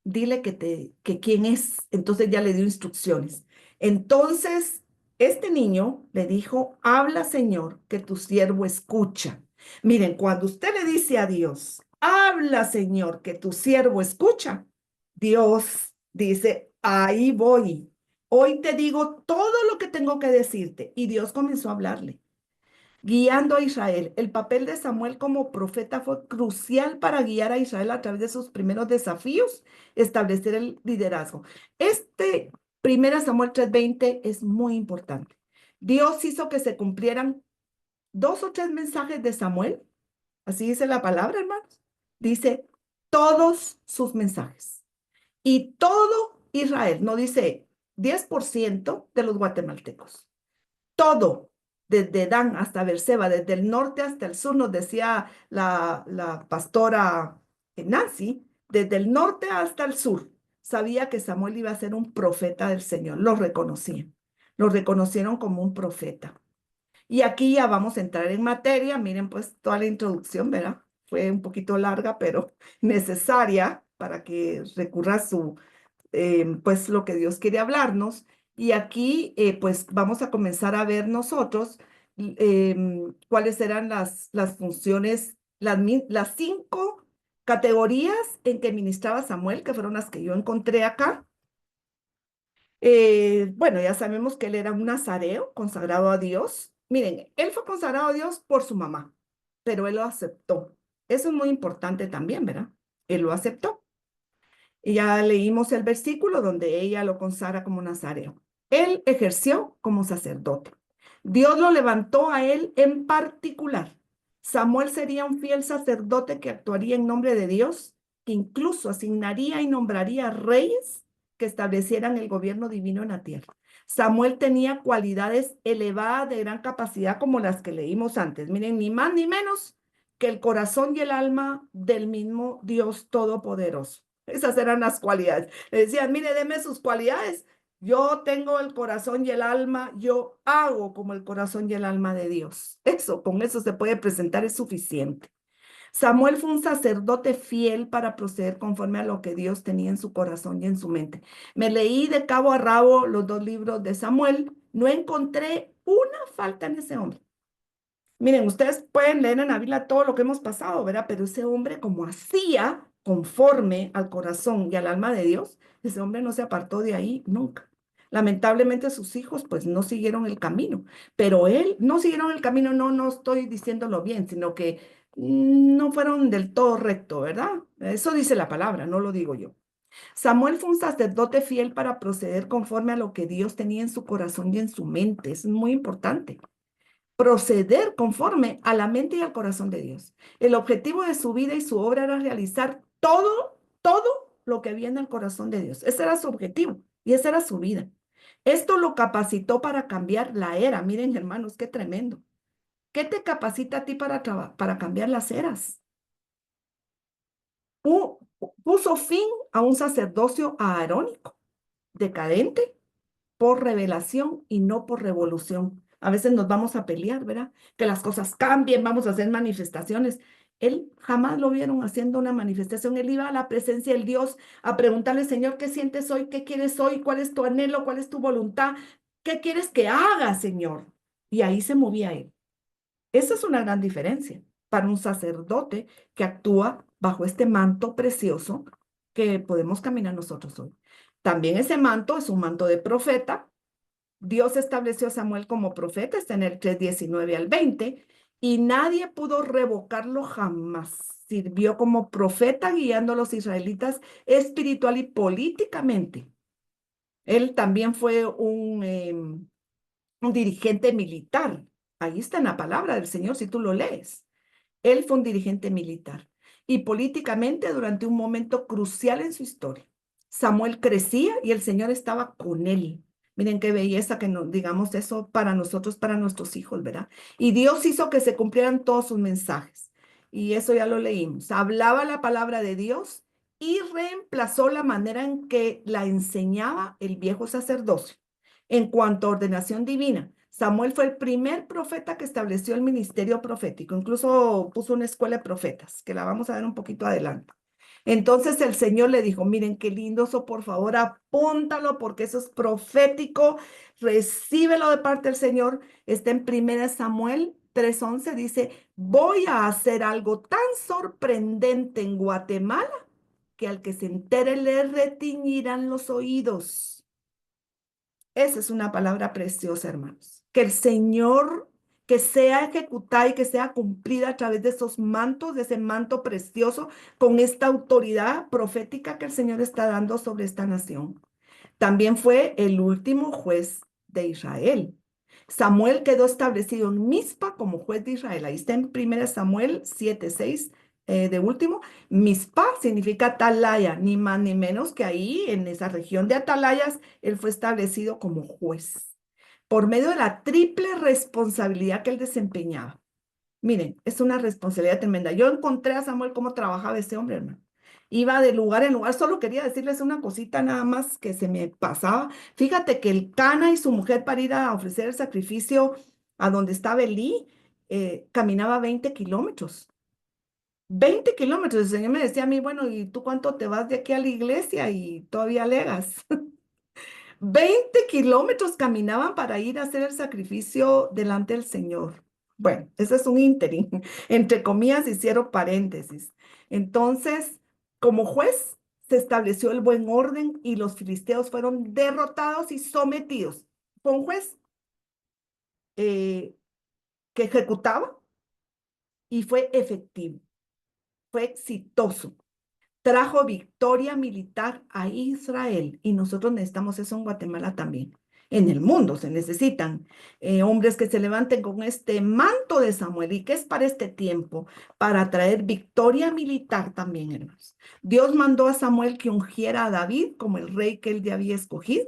Dile que quién es. Entonces ya le dio instrucciones. Entonces, este niño le dijo, habla, Señor, que tu siervo escucha. Miren, cuando usted le dice a Dios, habla, Señor, que tu siervo escucha, Dios dice, ahí voy. Hoy te digo todo lo que tengo que decirte. Y Dios comenzó a hablarle guiando a Israel. El papel de Samuel como profeta fue crucial para guiar a Israel a través de sus primeros desafíos, establecer el liderazgo. Este 1 Samuel 3:20 es muy importante. Dios hizo que se cumplieran 2 o 3 mensajes de Samuel, así dice la palabra, hermanos. Dice todos sus mensajes. Y todo Israel, no dice 10% de los guatemaltecos, todo, desde Dan hasta Beerseba, desde el norte hasta el sur, nos decía la pastora Nancy, desde el norte hasta el sur, sabía que Samuel iba a ser un profeta del Señor, lo reconocían, lo reconocieron como un profeta. Y aquí ya vamos a entrar en materia, miren pues toda la introducción, ¿verdad? Fue un poquito larga, pero necesaria para que recurra a pues lo que Dios quiere hablarnos. Y aquí pues vamos a comenzar a ver nosotros cuáles eran las funciones, las 5 categorías en que ministraba Samuel, que fueron las que yo encontré acá. Bueno, ya sabemos que él era un nazareo consagrado a Dios. Miren, él fue consagrado a Dios por su mamá, pero él lo aceptó. Eso es muy importante también, ¿verdad? Él lo aceptó. Y ya leímos el versículo donde ella lo consagra como nazareo. Él ejerció como sacerdote. Dios lo levantó a él en particular. Samuel sería un fiel sacerdote que actuaría en nombre de Dios, que incluso asignaría y nombraría reyes que establecieran el gobierno divino en la tierra. Samuel tenía cualidades elevadas de gran capacidad como las que leímos antes. Miren, ni más ni menos que el corazón y el alma del mismo Dios Todopoderoso. Esas eran las cualidades. Le decían, mire, deme sus cualidades. Yo tengo el corazón y el alma, yo hago como el corazón y el alma de Dios. Eso, con eso se puede presentar, es suficiente. Samuel fue un sacerdote fiel para proceder conforme a lo que Dios tenía en su corazón y en su mente. Me leí de cabo a rabo los 2 libros de Samuel. No encontré una falta en ese hombre. Miren, ustedes pueden leer en la Biblia todo lo que hemos pasado, ¿verdad? Pero ese hombre, como hacía conforme al corazón y al alma de Dios, ese hombre no se apartó de ahí nunca. Lamentablemente sus hijos pues no siguieron el camino, pero él no siguieron el camino, no estoy diciéndolo bien, sino que no fueron del todo recto, ¿verdad? Eso dice la palabra, no lo digo yo. Samuel fue un sacerdote fiel para proceder conforme a lo que Dios tenía en su corazón y en su mente. Eso es muy importante, proceder conforme a la mente y al corazón de Dios. El objetivo de su vida y su obra era realizar todo lo que había en el corazón de Dios. Ese era su objetivo y esa era su vida. Esto lo capacitó para cambiar la era. Miren, hermanos, qué tremendo. ¿Qué te capacita a ti para cambiar las eras? Puso fin a un sacerdocio arónico, decadente, por revelación y no por revolución. A veces nos vamos a pelear, ¿verdad? Que las cosas cambien, vamos a hacer manifestaciones. Él jamás lo vieron haciendo una manifestación. Él iba a la presencia del Dios a preguntarle, Señor, ¿qué sientes hoy? ¿Qué quieres hoy? ¿Cuál es tu anhelo? ¿Cuál es tu voluntad? ¿Qué quieres que haga, Señor? Y ahí se movía él. Esa es una gran diferencia para un sacerdote que actúa bajo este manto precioso que podemos caminar nosotros hoy. También ese manto es un manto de profeta. Dios estableció a Samuel como profeta, está en el 3:19 al 20, y nadie pudo revocarlo jamás. Sirvió como profeta guiando a los israelitas espiritual y políticamente. Él también fue un dirigente militar. Ahí está en la palabra del Señor, si tú lo lees. Él fue un dirigente militar y políticamente durante un momento crucial en su historia. Samuel crecía y el Señor estaba con él. Miren qué belleza que nos digamos eso para nosotros, para nuestros hijos, ¿verdad? Y Dios hizo que se cumplieran todos sus mensajes. Y eso ya lo leímos. Hablaba la palabra de Dios y reemplazó la manera en que la enseñaba el viejo sacerdocio. En cuanto a ordenación divina, Samuel fue el primer profeta que estableció el ministerio profético. Incluso puso una escuela de profetas, que la vamos a ver un poquito adelante. Entonces el Señor le dijo, miren qué lindo eso, por favor, apúntalo porque eso es profético, recíbelo de parte del Señor. Está en 1 Samuel 3:11, dice, voy a hacer algo tan sorprendente en Guatemala que al que se entere le retiñirán los oídos. Esa es una palabra preciosa, hermanos. Que el Señor, que sea ejecutada y que sea cumplida a través de esos mantos, de ese manto precioso, con esta autoridad profética que el Señor está dando sobre esta nación. También fue el último juez de Israel. Samuel quedó establecido en Mizpa como juez de Israel. Ahí está en 1 Samuel 7:6, de último. Mizpa significa atalaya, ni más ni menos que ahí, en esa región de atalayas, él fue establecido como juez por medio de la triple responsabilidad que él desempeñaba. Miren, es una responsabilidad tremenda. Yo encontré a Samuel cómo trabajaba ese hombre, hermano. Iba de lugar en lugar. Solo quería decirles una cosita nada más que se me pasaba. Fíjate que el Cana y su mujer para ir a ofrecer el sacrificio a donde estaba Elí, caminaba 20 kilómetros. 20 kilómetros. El Señor me decía a mí, bueno, ¿y tú cuánto te vas de aquí a la iglesia? Y todavía alegas. 20 kilómetros caminaban para ir a hacer el sacrificio delante del Señor. Bueno, ese es un ínterin. Entre comillas, hicieron paréntesis. Entonces, como juez, se estableció el buen orden y los filisteos fueron derrotados y sometidos. Fue un juez eh, que ejecutaba y fue efectivo, fue exitoso. Trajo victoria militar a Israel y nosotros necesitamos eso en Guatemala también. En el mundo se necesitan hombres que se levanten con este manto de Samuel. ¿Y qué es para este tiempo? Para traer victoria militar también, hermanos. Dios mandó a Samuel que ungiera a David como el rey que él ya había escogido,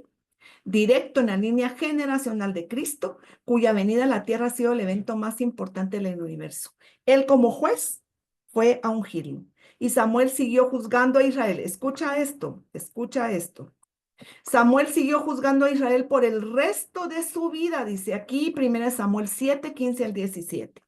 directo en la línea generacional de Cristo, cuya venida a la tierra ha sido el evento más importante del universo. Él como juez fue a ungirlo. Y Samuel siguió juzgando a Israel. Escucha esto, escucha esto. Samuel siguió juzgando a Israel por el resto de su vida, dice aquí 1 Samuel 7:15 al 17.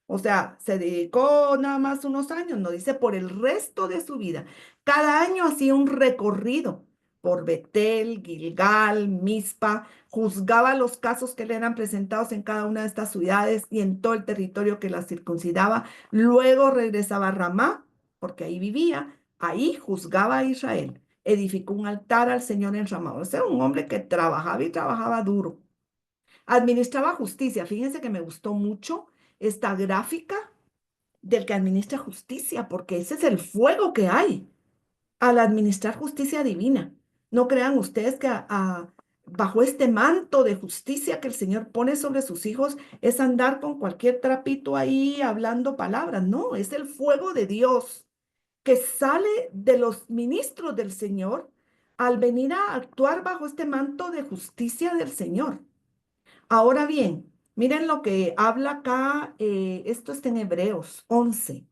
O sea, se dedicó nada más unos años, no dice por el resto de su vida. Cada año hacía un recorrido por Betel, Gilgal, Mizpa, juzgaba los casos que le eran presentados en cada una de estas ciudades y en todo el territorio que las circuncidaba. Luego regresaba a Ramá, porque ahí vivía, ahí juzgaba a Israel. Edificó un altar al Señor en Ramá. O sea, un hombre que trabajaba y trabajaba duro. Administraba justicia. Fíjense que me gustó mucho esta gráfica del que administra justicia, porque ese es el fuego que hay al administrar justicia divina. No crean ustedes que bajo este manto de justicia que el Señor pone sobre sus hijos es andar con cualquier trapito ahí hablando palabras. No, es el fuego de Dios que sale de los ministros del Señor al venir a actuar bajo este manto de justicia del Señor. Ahora bien, miren lo que habla acá, esto está en Hebreos 11.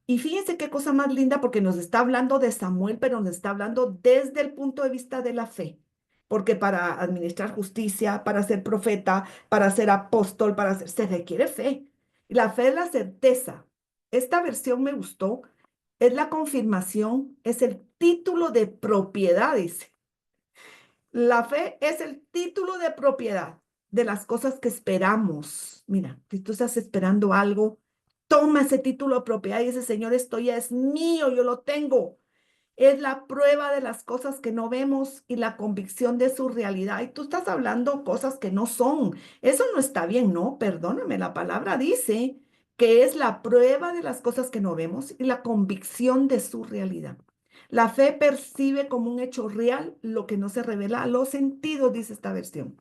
Y fíjense qué cosa más linda porque nos está hablando de Samuel, pero nos está hablando desde el punto de vista de la fe. Porque para administrar justicia, para ser profeta, para ser apóstol, se requiere fe. Y la fe es la certeza. Esta versión me gustó. Es la confirmación, es el título de propiedad, dice. La fe es el título de propiedad de las cosas que esperamos. Mira, si tú estás esperando algo, toma ese título de propiedad y ese Señor, esto ya es mío, yo lo tengo. Es la prueba de las cosas que no vemos y la convicción de su realidad. Y tú estás hablando cosas que no son. Eso no está bien, ¿no? Perdóname, la palabra dice que es la prueba de las cosas que no vemos y la convicción de su realidad. La fe percibe como un hecho real lo que no se revela a los sentidos, dice esta versión.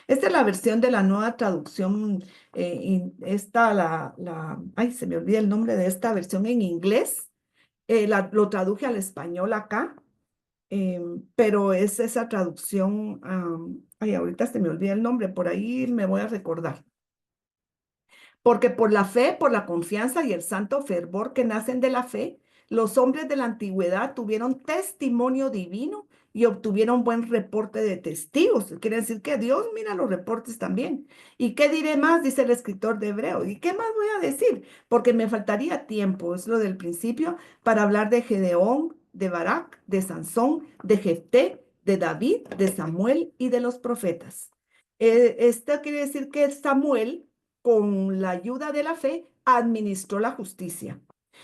Esta es la versión de la nueva traducción. Esta, ay, se me olvida el nombre de esta versión en inglés. Lo traduje al español acá, pero es esa traducción. Ay, ahorita se me olvida el nombre, por ahí me voy a recordar. Porque por la fe, por la confianza y el santo fervor que nacen de la fe, los hombres de la antigüedad tuvieron testimonio divino y obtuvieron buen reporte de testigos. Quiere decir que Dios mira los reportes también. ¿Y qué diré más? Dice el escritor de Hebreo. ¿Y qué más voy a decir? Porque me faltaría tiempo, es lo del principio, para hablar de Gedeón, de Barak, de Sansón, de Jefté, de David, de Samuel y de los profetas. Esto quiere decir que Samuel, con la ayuda de la fe, administró la justicia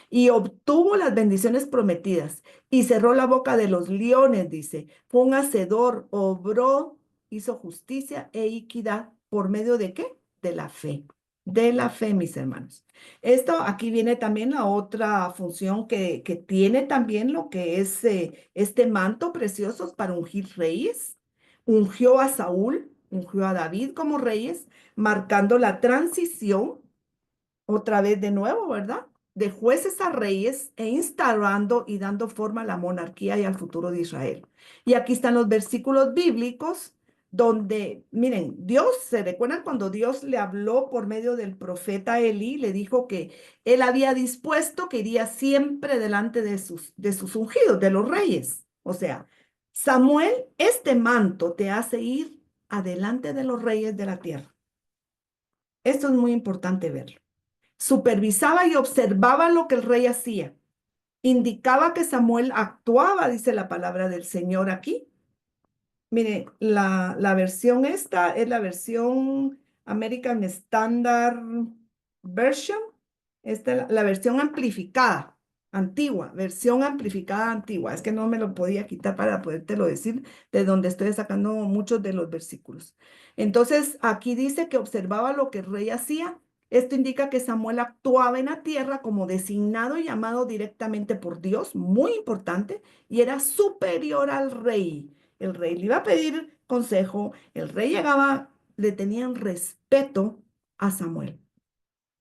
y obtuvo las bendiciones prometidas y cerró la boca de los leones, dice. Fue un hacedor, obró, hizo justicia e equidad. ¿Por medio de qué? De la fe. De la fe, mis hermanos. Esto aquí viene también la otra función que tiene también lo que es este manto precioso para ungir reyes. Ungió a Saúl, ungió a David como reyes, marcando la transición, otra vez de nuevo, ¿verdad? De jueces a reyes e instaurando y dando forma a la monarquía y al futuro de Israel. Y aquí están los versículos bíblicos donde, miren, Dios, ¿se recuerdan cuando Dios le habló por medio del profeta Elí? Le dijo que él había dispuesto que iría siempre delante de sus ungidos, de los reyes. O sea, Samuel, este manto te hace ir adelante de los reyes de la tierra. Esto es muy importante verlo. Supervisaba y observaba lo que el rey hacía. Indicaba que Samuel actuaba, dice la palabra del Señor aquí. Mire, la versión esta es la versión American Standard Version. Esta es la versión amplificada, antigua, versión amplificada antigua. Es que no me lo podía quitar para podértelo decir, de donde estoy sacando muchos de los versículos. Entonces, aquí dice que observaba lo que el rey hacía. Esto indica que Samuel actuaba en la tierra como designado y llamado directamente por Dios, muy importante, y era superior al rey. El rey le iba a pedir consejo, el rey llegaba, le tenían respeto a Samuel.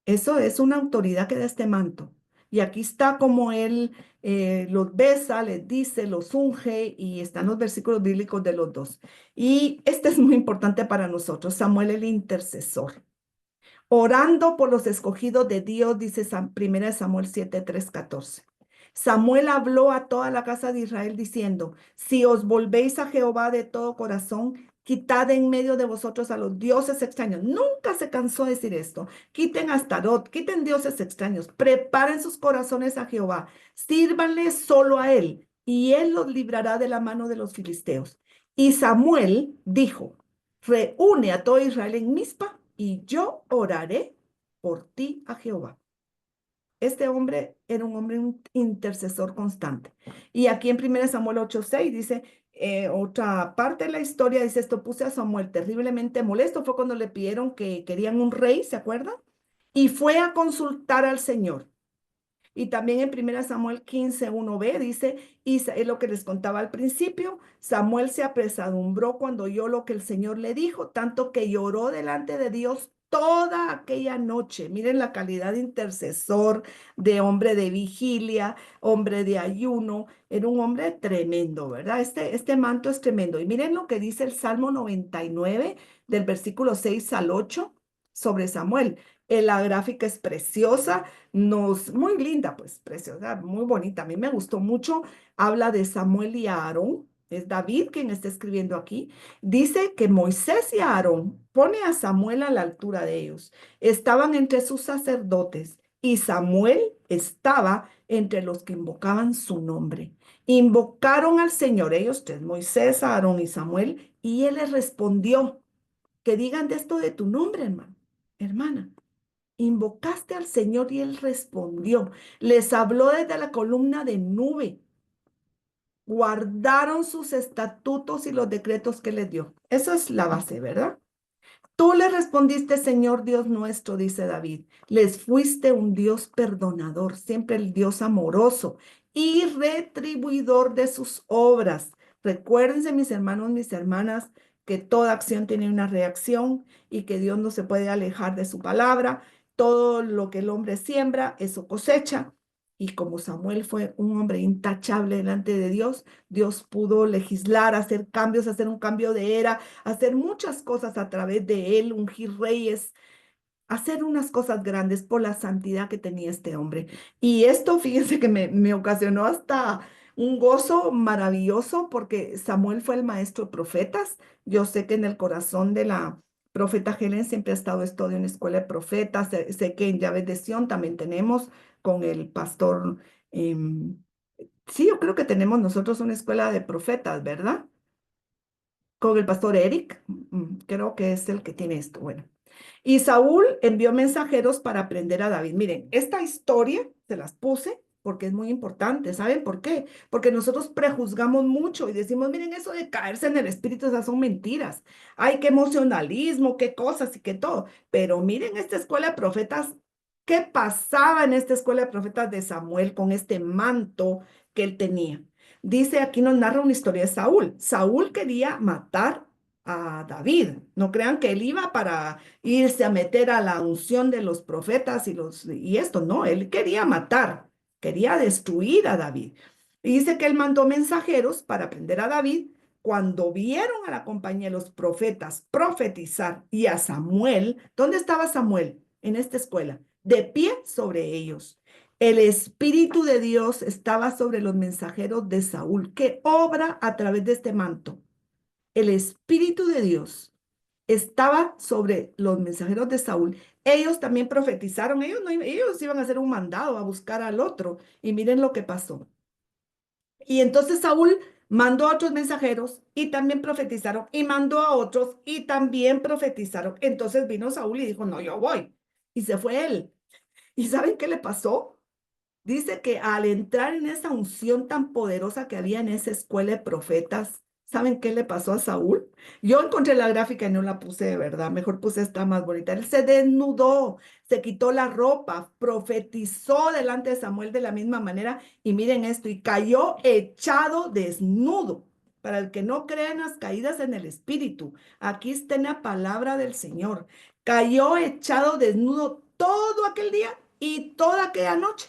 Eso es una autoridad que da este manto. Y aquí está como él los besa, les dice, los unge y están los versículos bíblicos de los dos. Y este es muy importante para nosotros, Samuel el intercesor. Orando por los escogidos de Dios, dice 1 Samuel 7, 3, 14. Samuel habló a toda la casa de Israel diciendo, si os volvéis a Jehová de todo corazón, quitad en medio de vosotros a los dioses extraños. Nunca se cansó de decir esto. Quiten a Astarot, quiten dioses extraños, preparen sus corazones a Jehová, sírvanle solo a él, y él los librará de la mano de los filisteos. Y Samuel dijo, reúne a todo Israel en Mizpa y yo oraré por ti a Jehová. Este hombre era un hombre un intercesor constante. Y aquí en 1 Samuel 8:6 dice, otra parte de la historia dice, esto puse a Samuel terriblemente molesto. Fue cuando le pidieron que querían un rey, ¿se acuerdan? Y fue a consultar al Señor. Y también en 1 Samuel 15, 1b dice, y es lo que les contaba al principio, Samuel se apesadumbró cuando oyó lo que el Señor le dijo, tanto que lloró delante de Dios toda aquella noche. Miren la calidad de intercesor, de hombre de vigilia, hombre de ayuno. Era un hombre tremendo, ¿verdad? Este manto es tremendo. Y miren lo que dice el Salmo 99 del versículo 6 al 8 sobre Samuel. La gráfica es preciosa, muy linda, pues preciosa, muy bonita. A mí me gustó mucho. Habla de Samuel y Aarón. Es David quien está escribiendo aquí. Dice que Moisés y Aarón pone a Samuel a la altura de ellos. Estaban entre sus sacerdotes y Samuel estaba entre los que invocaban su nombre. Invocaron al Señor, ellos tres, Moisés, Aarón y Samuel, y él les respondió, que digan de esto de tu nombre, hermano, hermana. Invocaste al Señor y él respondió. Les habló desde la columna de nube. Guardaron sus estatutos y los decretos que les dio. Esa es la base, ¿verdad? Tú le respondiste, Señor Dios nuestro, dice David. Les fuiste un Dios perdonador, siempre el Dios amoroso y retribuidor de sus obras. Recuérdense, mis hermanos, mis hermanas, que toda acción tiene una reacción y que Dios no se puede alejar de su palabra. Todo lo que el hombre siembra, eso cosecha. Y como Samuel fue un hombre intachable delante de Dios, Dios pudo legislar, hacer cambios, hacer un cambio de era, hacer muchas cosas a través de él, ungir reyes, hacer unas cosas grandes por la santidad que tenía este hombre. Y esto, fíjense que me ocasionó hasta un gozo maravilloso porque Samuel fue el maestro de profetas. Yo sé que en el corazón de la profeta Helen siempre ha estado esto de una escuela de profetas. Sé que en Llaves de Sion también tenemos con el pastor. Sí, yo creo que tenemos nosotros una escuela de profetas, ¿verdad? Con el pastor Eric, creo que es el que tiene esto. Bueno, y Saúl envió mensajeros para prender a David. Miren, esta historia se las puse porque es muy importante. ¿Saben por qué? Porque nosotros prejuzgamos mucho y decimos, miren, eso de caerse en el espíritu, esas son mentiras. Ay, qué emocionalismo, qué cosas y qué todo. Pero miren esta escuela de profetas, ¿qué pasaba en esta escuela de profetas de Samuel con este manto que él tenía? Dice, aquí nos narra una historia de Saúl. Saúl quería matar a David. No crean que él iba para irse a meter a la unción de los profetas y esto, no, él quería matar, quería destruir a David. Y dice que él mandó mensajeros para prender a David. Cuando vieron a la compañía de los profetas profetizar y a Samuel, ¿dónde estaba Samuel? En esta escuela, de pie sobre ellos. El Espíritu de Dios estaba sobre los mensajeros de Saúl, que obra a través de este manto. El Espíritu de Dios estaba sobre los mensajeros de Saúl. Ellos también profetizaron, ellos, no, ellos iban a hacer un mandado a buscar al otro. Y miren lo que pasó. Y entonces Saúl mandó a otros mensajeros y también profetizaron y mandó a otros y también profetizaron. Entonces vino Saúl y dijo, no, yo voy. Y se fue él. ¿Y saben qué le pasó? Dice que al entrar en esa unción tan poderosa que había en esa escuela de profetas, ¿saben qué le pasó a Saúl? Yo encontré la gráfica y no la puse de verdad, mejor puse esta más bonita. Él se desnudó, se quitó la ropa, profetizó delante de Samuel de la misma manera y miren esto, y cayó echado desnudo. Para el que no cree en las caídas en el espíritu, aquí está en la palabra del Señor. Cayó echado desnudo todo aquel día y toda aquella noche.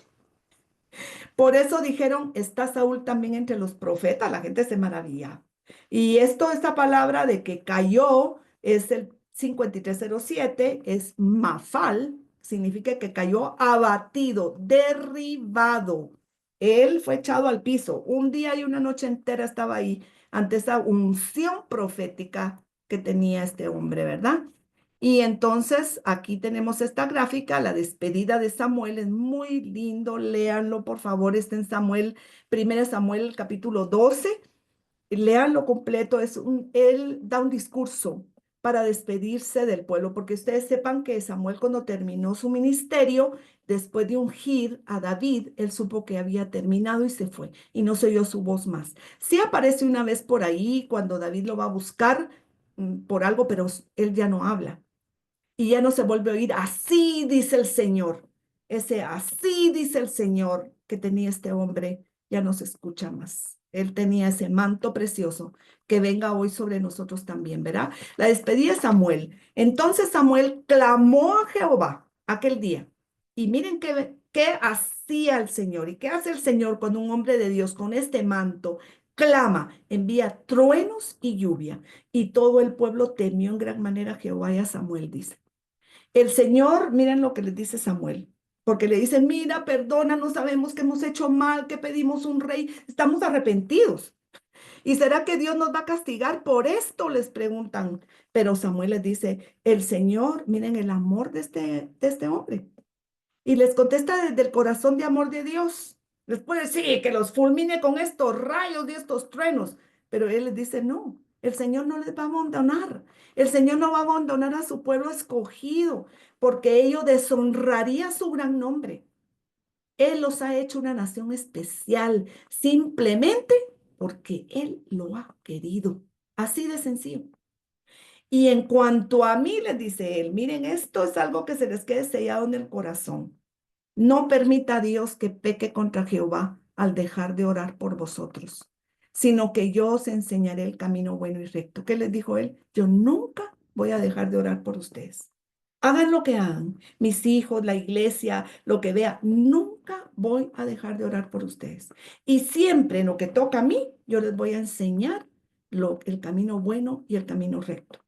Por eso dijeron, está Saúl también entre los profetas, la gente se maravilla. Y esta palabra de que cayó es el 5307, es mafal, significa que cayó abatido, derribado. Él fue echado al piso. Un día y una noche entera estaba ahí ante esa unción profética que tenía este hombre, ¿verdad? Y entonces aquí tenemos esta gráfica, la despedida de Samuel, es muy lindo, léanlo por favor, está en Samuel, 1 Samuel capítulo 12, léanlo completo, él da un discurso para despedirse del pueblo, porque ustedes sepan que Samuel cuando terminó su ministerio, después de ungir a David, él supo que había terminado y se fue, y no se oyó su voz más. Sí aparece una vez por ahí cuando David lo va a buscar por algo, pero él ya no habla y ya no se vuelve a oír. Así dice el Señor. Ese así dice el Señor que tenía este hombre, ya no se escucha más. Él tenía ese manto precioso que venga hoy sobre nosotros también, ¿verdad? La despedida de Samuel. Entonces Samuel clamó a Jehová aquel día. Y miren qué hacía el Señor. ¿Y qué hace el Señor cuando un hombre de Dios con este manto clama, envía truenos y lluvia? Y todo el pueblo temió en gran manera a Jehová y a Samuel, dice. El Señor, miren lo que les dice Samuel, porque le dicen, mira, perdona, no sabemos que hemos hecho mal, que pedimos un rey, estamos arrepentidos. ¿Y será que Dios nos va a castigar por esto? Les preguntan. Pero Samuel les dice, el Señor, miren el amor de este hombre. Y les contesta desde el corazón de amor de Dios. Les puede decir que los fulmine con estos rayos y estos truenos, pero él les dice, no, el Señor no les va a abandonar. El Señor no va a abandonar a su pueblo escogido, porque ello deshonraría su gran nombre. Él los ha hecho una nación especial, simplemente porque Él lo ha querido. Así de sencillo. Y en cuanto a mí, les dice Él, miren, esto es algo que se les quede sellado en el corazón. No permita a Dios que peque contra Jehová al dejar de orar por vosotros, sino que yo os enseñaré el camino bueno y recto. ¿Qué les dijo Él? Yo nunca voy a dejar de orar por ustedes. Hagan lo que hagan, mis hijos, la iglesia, lo que vea, nunca voy a dejar de orar por ustedes. Y siempre en lo que toca a mí, yo les voy a enseñar el camino bueno y el camino recto.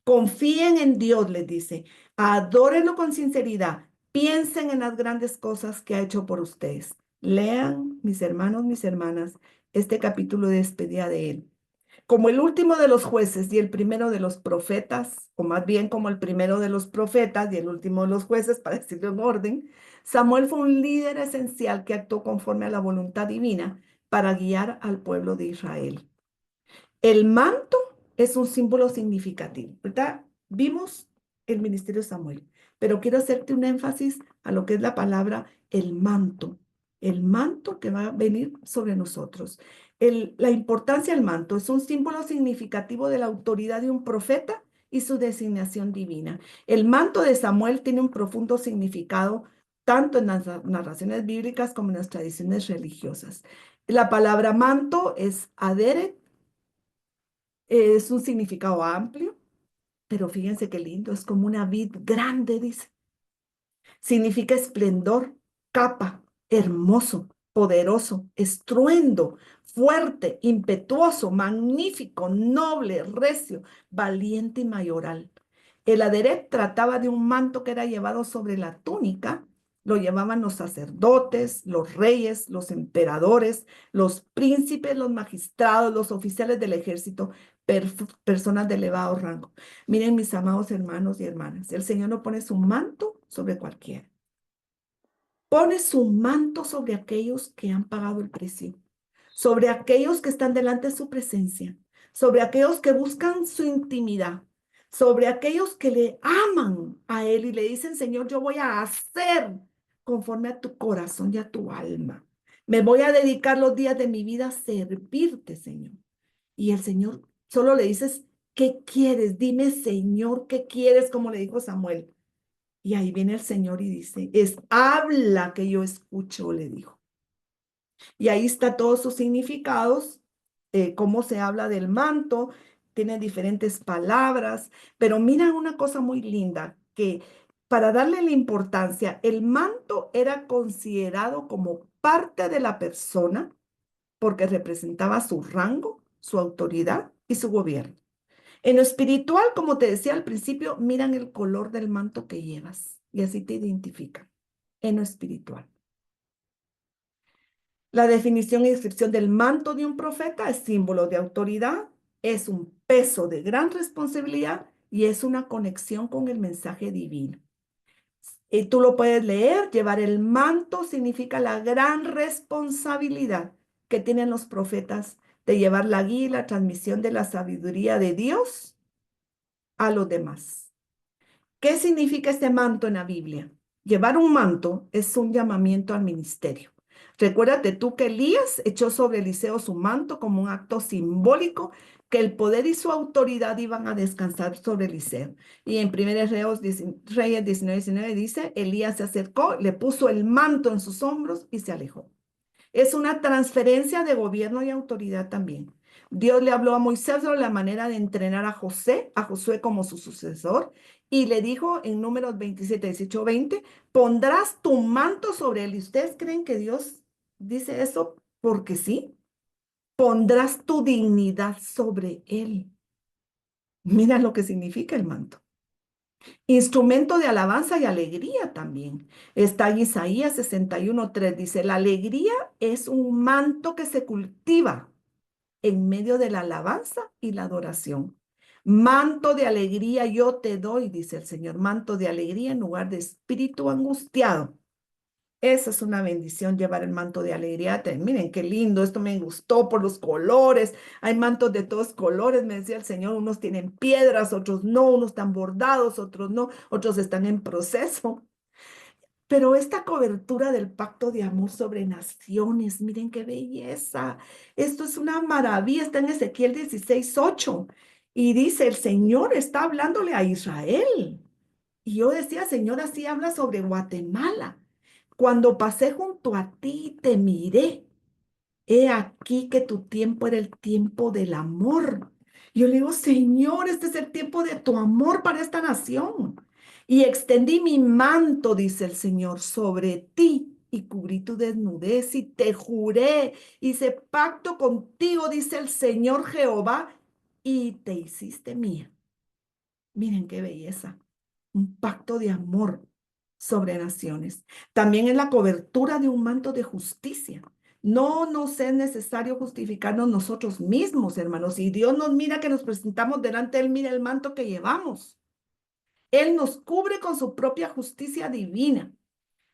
Confíen en Dios, les dice. Adórenlo con sinceridad. Piensen en las grandes cosas que ha hecho por ustedes. Lean, mis hermanos, mis hermanas, este capítulo de despedida de él. Como el último de los jueces y el primero de los profetas, o más bien como el primero de los profetas y el último de los jueces, para decirlo en orden, Samuel fue un líder esencial que actuó conforme a la voluntad divina para guiar al pueblo de Israel. El manto es un símbolo significativo, ¿verdad? Vimos el ministerio de Samuel, pero quiero hacerte un énfasis a lo que es la palabra el manto que va a venir sobre nosotros. La importancia del manto es un símbolo significativo de la autoridad de un profeta y su designación divina. El manto de Samuel tiene un profundo significado tanto en las narraciones bíblicas como en las tradiciones religiosas. La palabra manto es aderet. Es un significado amplio, pero fíjense qué lindo, es como una vid grande, dice. Significa esplendor, capa, hermoso, poderoso, estruendo, fuerte, impetuoso, magnífico, noble, recio, valiente y mayoral. El aderet trataba de un manto que era llevado sobre la túnica. Lo llevaban los sacerdotes, los reyes, los emperadores, los príncipes, los magistrados, los oficiales del ejército, personas de elevado rango. Miren, mis amados hermanos y hermanas, el Señor no pone su manto sobre cualquiera. Pone su manto sobre aquellos que han pagado el precio, sobre aquellos que están delante de su presencia, sobre aquellos que buscan su intimidad, sobre aquellos que le aman a Él y le dicen, Señor, yo voy a hacer conforme a tu corazón y a tu alma. Me voy a dedicar los días de mi vida a servirte, Señor. Y el Señor solo le dices, ¿qué quieres? Dime, Señor, ¿qué quieres? Como le dijo Samuel. Y ahí viene el Señor y dice, habla que yo escucho, le dijo. Y ahí está todos sus significados, cómo se habla del manto, tiene diferentes palabras, pero mira una cosa muy linda, que para darle la importancia, el manto era considerado como parte de la persona porque representaba su rango, su autoridad y su gobierno. En lo espiritual, como te decía al principio, miran el color del manto que llevas y así te identifican. En lo espiritual. La definición y descripción del manto de un profeta es símbolo de autoridad, es un peso de gran responsabilidad y es una conexión con el mensaje divino. Y tú lo puedes leer, llevar el manto significa la gran responsabilidad que tienen los profetas de llevar la guía y la transmisión de la sabiduría de Dios a los demás. ¿Qué significa este manto en la Biblia? Llevar un manto es un llamamiento al ministerio. Recuérdate tú que Elías echó sobre Eliseo su manto como un acto simbólico que el poder y su autoridad iban a descansar sobre Eliseo. Y en 1 Reyes 19:19 dice, Elías se acercó, le puso el manto en sus hombros y se alejó. Es una transferencia de gobierno y autoridad también. Dios le habló a Moisés sobre la manera de entrenar a Josué como su sucesor, y le dijo en Números 27, 18, 20, pondrás tu manto sobre él. ¿Y ustedes creen que Dios dice eso porque sí? Pondrás tu dignidad sobre él. Mira lo que significa el manto. Instrumento de alabanza y alegría también. Está en Isaías 61:3. Dice, la alegría es un manto que se cultiva en medio de la alabanza y la adoración. Manto de alegría yo te doy, dice el Señor. Manto de alegría en lugar de espíritu angustiado. Esa es una bendición, llevar el manto de alegría. Miren qué lindo, esto me gustó por los colores. Hay mantos de todos colores, me decía el Señor. Unos tienen piedras, otros no, unos están bordados, otros no, otros están en proceso. Pero esta cobertura del pacto de amor sobre naciones, miren qué belleza. Esto es una maravilla, está en Ezequiel 16:8. Y dice, el Señor está hablándole a Israel. Y yo decía, Señor, así habla sobre Guatemala. Cuando pasé junto a ti, te miré. He aquí que tu tiempo era el tiempo del amor. Yo le digo, Señor, este es el tiempo de tu amor para esta nación. Y extendí mi manto, dice el Señor, sobre ti y cubrí tu desnudez y te juré, hice pacto contigo, dice el Señor Jehová, y te hiciste mía. Miren qué belleza, un pacto de amor sobre naciones. También es la cobertura de un manto de justicia. No nos es necesario justificarnos nosotros mismos, hermanos. Si Dios nos mira que nos presentamos delante de Él, mira el manto que llevamos. Él nos cubre con su propia justicia divina.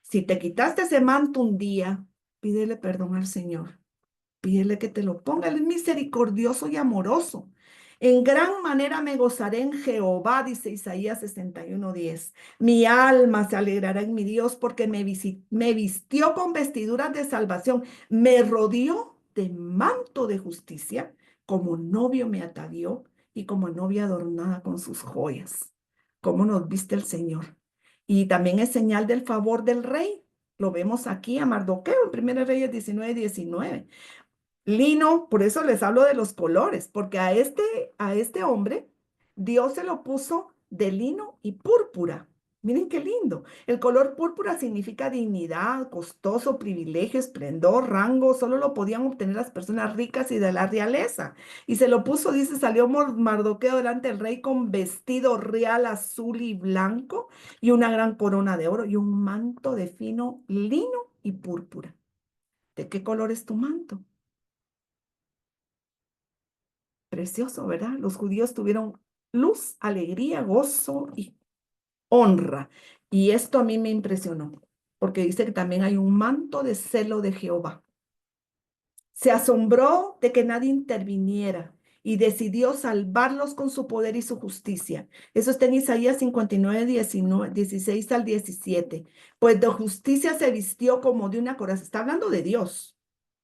Si te quitaste ese manto un día, pídele perdón al Señor. Pídele que te lo ponga. Él es misericordioso y amoroso. En gran manera me gozaré en Jehová, dice Isaías 61:10. Mi alma se alegrará en mi Dios porque me vistió con vestiduras de salvación, me rodeó de manto de justicia, como novio me atavió y como novia adornada con sus joyas. ¿Cómo nos viste el Señor? Y también es señal del favor del rey. Lo vemos aquí a Mardoqueo en 1 Reyes 19:19. Lino, por eso les hablo de los colores, porque a este hombre Dios se lo puso de lino y púrpura. Miren qué lindo. El color púrpura significa dignidad, costoso, privilegio, esplendor, rango. Solo lo podían obtener las personas ricas y de la realeza. Y se lo puso, dice, salió Mardoqueo delante del rey con vestido real azul y blanco y una gran corona de oro y un manto de fino lino y púrpura. ¿De qué color es tu manto? Precioso, ¿verdad? Los judíos tuvieron luz, alegría, gozo y honra. Y esto a mí me impresionó, porque dice que también hay un manto de celo de Jehová. Se asombró de que nadie interviniera y decidió salvarlos con su poder y su justicia. Eso está en Isaías 59, 19, 16 al 17. Pues de justicia se vistió como de una coraza. Está hablando de Dios,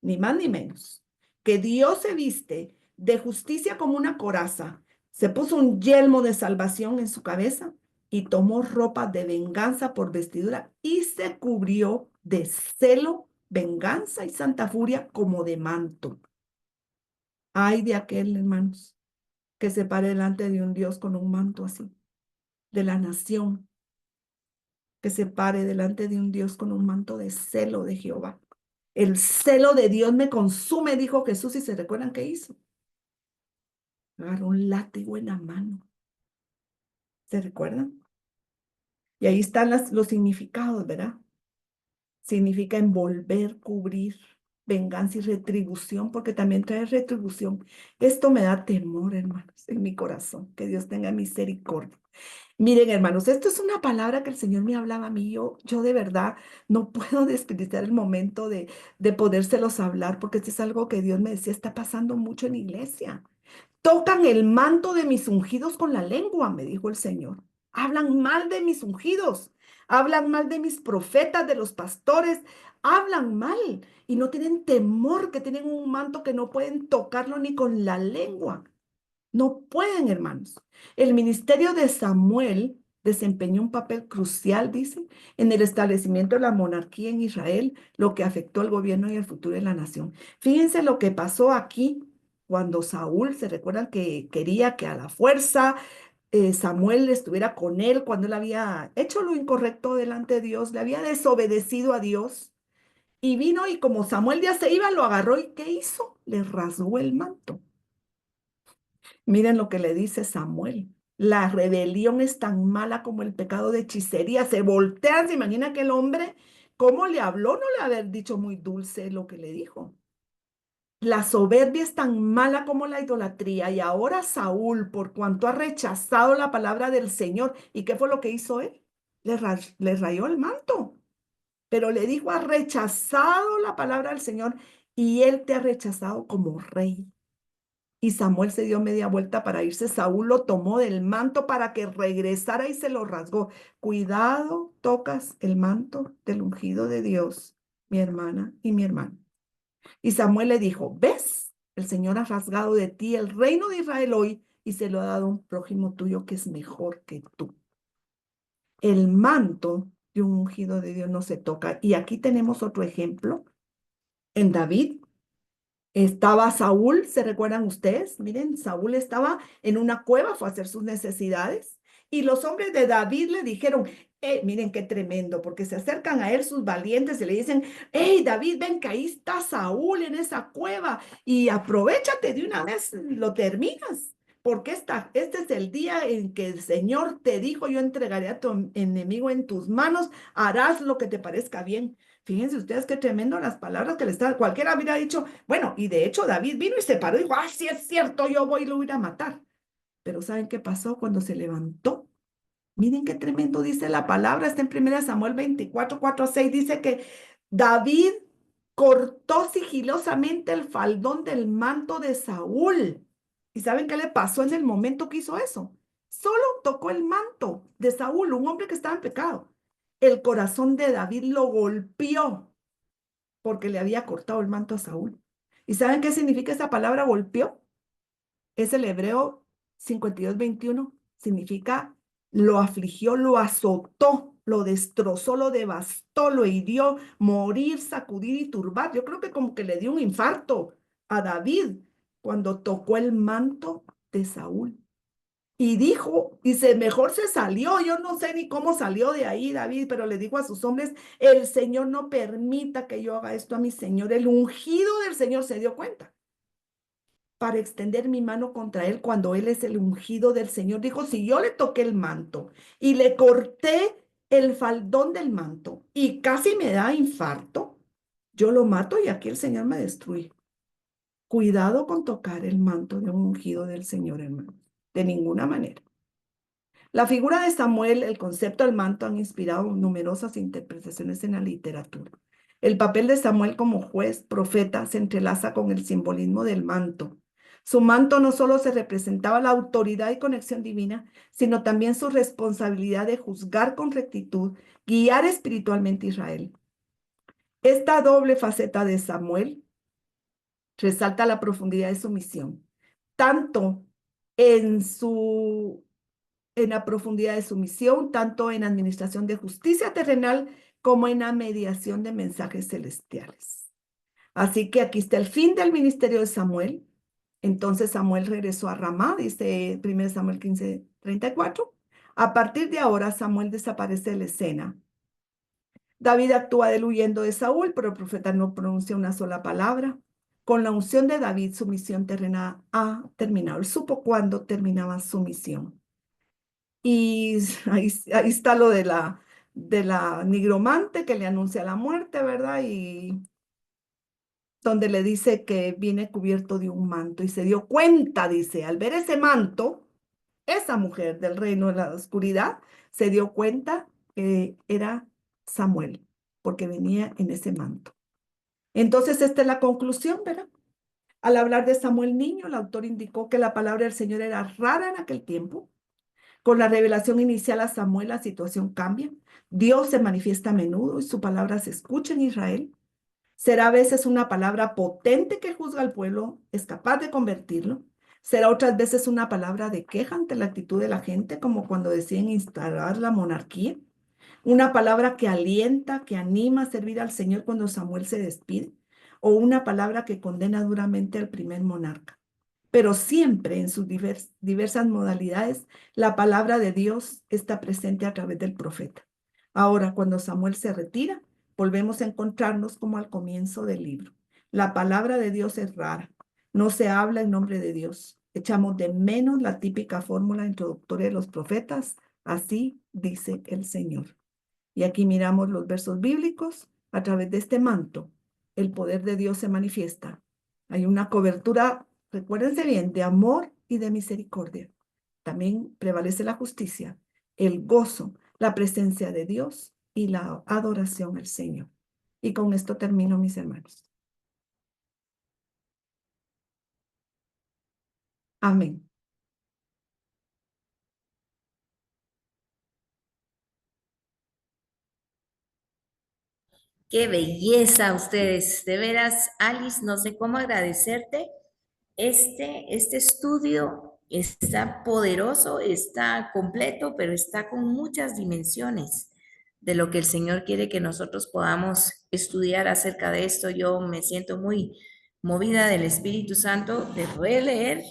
ni más ni menos. Que Dios se viste de justicia como una coraza. Se puso un yelmo de salvación en su cabeza y tomó ropa de venganza por vestidura y se cubrió de celo, venganza y santa furia como de manto. Ay de aquel, hermanos, que se pare delante de un Dios con un manto así, de la nación, que se pare delante de un Dios con un manto de celo de Jehová. El celo de Dios me consume, dijo Jesús, y se recuerdan qué hizo. Agarró un látigo en la mano. ¿Se recuerdan? Y ahí están los significados, ¿verdad? Significa envolver, cubrir, venganza y retribución, porque también trae retribución. Esto me da temor, hermanos, en mi corazón. Que Dios tenga misericordia. Miren, hermanos, esto es una palabra que el Señor me hablaba a mí. Yo de verdad no puedo desperdiciar el momento de podérselos hablar, porque esto es algo que Dios me decía, está pasando mucho en la iglesia. Tocan el manto de mis ungidos con la lengua, me dijo el Señor. Hablan mal de mis ungidos, hablan mal de mis profetas, de los pastores, hablan mal y no tienen temor, que tienen un manto que no pueden tocarlo ni con la lengua. No pueden, hermanos. El ministerio de Samuel desempeñó un papel crucial, dice, en el establecimiento de la monarquía en Israel, lo que afectó al gobierno y el futuro de la nación. Fíjense lo que pasó aquí cuando Saúl, se recuerdan que quería que a la fuerza Samuel estuviera con él, cuando él había hecho lo incorrecto delante de Dios, le había desobedecido a Dios. Y vino y como Samuel ya se iba, lo agarró y ¿qué hizo? Le rasgó el manto. Miren lo que le dice Samuel. La rebelión es tan mala como el pecado de hechicería. Se voltean, se imagina que el hombre, ¿cómo le habló? No le haber dicho muy dulce lo que le dijo. La soberbia es tan mala como la idolatría. Y ahora Saúl, por cuanto ha rechazado la palabra del Señor, ¿y qué fue lo que hizo él? Le rayó el manto. pero le dijo, has rechazado la palabra del Señor y él te ha rechazado como rey. Y Samuel se dio media vuelta para irse. Saúl lo tomó del manto para que regresara y se lo rasgó. Cuidado, tocas el manto del ungido de Dios, mi hermana y mi hermano. Y Samuel le dijo, ¿ves? El Señor ha rasgado de ti el reino de Israel hoy y se lo ha dado a un prójimo tuyo que es mejor que tú. El manto de un ungido de Dios no se toca. Y aquí tenemos otro ejemplo en David. Estaba Saúl, ¿se recuerdan ustedes? Miren, Saúl estaba en una cueva, fue a hacer sus necesidades. Y los hombres de David le dijeron, miren qué tremendo, porque se acercan a él sus valientes y le dicen, hey David, ven que ahí está Saúl en esa cueva y aprovechate de una vez, lo terminas. Porque este es el día en que el Señor te dijo, yo entregaré a tu enemigo en tus manos, harás lo que te parezca bien. Fíjense ustedes qué tremendo las palabras que le está. Cualquiera hubiera dicho, bueno, y de hecho David vino y se paró y dijo, ah, sí es cierto, yo voy y lo voy a matar. Pero ¿saben qué pasó cuando se levantó? Miren qué tremendo dice la palabra, está en 1 Samuel 24, 4 a 6, dice que David cortó sigilosamente el faldón del manto de Saúl. ¿Y saben qué le pasó en el momento que hizo eso? Solo tocó el manto de Saúl, un hombre que estaba en pecado. El corazón de David lo golpeó porque le había cortado el manto a Saúl. ¿Y saben qué significa esa palabra golpeó? Es el hebreo 52:21. Significa lo afligió, lo azotó, lo destrozó, lo devastó, lo hirió, morir, sacudir y turbar. Yo creo que como que le dio un infarto a David cuando tocó el manto de Saúl. Y dijo, mejor se salió, yo no sé ni cómo salió de ahí David, pero le dijo a sus hombres, el Señor no permita que yo haga esto a mi Señor. El ungido del Señor se dio cuenta para extender mi mano contra él cuando él es el ungido del Señor. Dijo, si yo le toqué el manto y le corté el faldón del manto y casi me da infarto, yo lo mato y aquí el Señor me destruye. Cuidado con tocar el manto de un ungido del Señor, hermano. De ninguna manera. La figura de Samuel, el concepto del manto han inspirado numerosas interpretaciones en la literatura. El papel de Samuel como juez, profeta, se entrelaza con el simbolismo del manto. Su manto no solo se representaba la autoridad y conexión divina, sino también su responsabilidad de juzgar con rectitud, guiar espiritualmente a Israel. Esta doble faceta de Samuel resalta la profundidad de su misión, tanto en la profundidad de su misión, tanto en administración de justicia terrenal como en la mediación de mensajes celestiales. Así que aquí está el fin del ministerio de Samuel. Entonces Samuel regresó a Ramá, dice 1 Samuel 15:34. A partir de ahora Samuel desaparece de la escena. David actúa de él huyendo de Saúl, pero el profeta no pronuncia una sola palabra. Con la unción de David, su misión terrena ha terminado. Él supo cuándo terminaba su misión. Y ahí está lo de la nigromante que le anuncia la muerte, ¿verdad? Y donde le dice que viene cubierto de un manto y se dio cuenta, dice, al ver ese manto, esa mujer del reino de la oscuridad se dio cuenta que era Samuel, porque venía en ese manto. Entonces, esta es la conclusión, ¿verdad? Al hablar de Samuel niño, el autor indicó que la palabra del Señor era rara en aquel tiempo. Con la revelación inicial a Samuel, la situación cambia. Dios se manifiesta a menudo y su palabra se escucha en Israel. Será a veces una palabra potente que juzga al pueblo, es capaz de convertirlo. Será otras veces una palabra de queja ante la actitud de la gente, como cuando deciden instaurar la monarquía. Una palabra que alienta, que anima a servir al Señor cuando Samuel se despide. O una palabra que condena duramente al primer monarca. Pero siempre en sus diversas modalidades, la palabra de Dios está presente a través del profeta. Ahora, cuando Samuel se retira, volvemos a encontrarnos como al comienzo del libro. La palabra de Dios es rara. No se habla en nombre de Dios. Echamos de menos la típica fórmula introductoria de los profetas. Así dice el Señor. Y aquí miramos los versos bíblicos. A través de este manto, el poder de Dios se manifiesta. Hay una cobertura, recuérdense bien, de amor y de misericordia. También prevalece la justicia, el gozo, la presencia de Dios y la adoración al Señor. Y con esto termino, mis hermanos. Amén. Qué belleza ustedes. De veras, Alice, no sé cómo agradecerte. Este estudio está poderoso, está completo, pero está con muchas dimensiones de lo que el Señor quiere que nosotros podamos estudiar acerca de esto. Yo me siento muy movida del Espíritu Santo de poder leer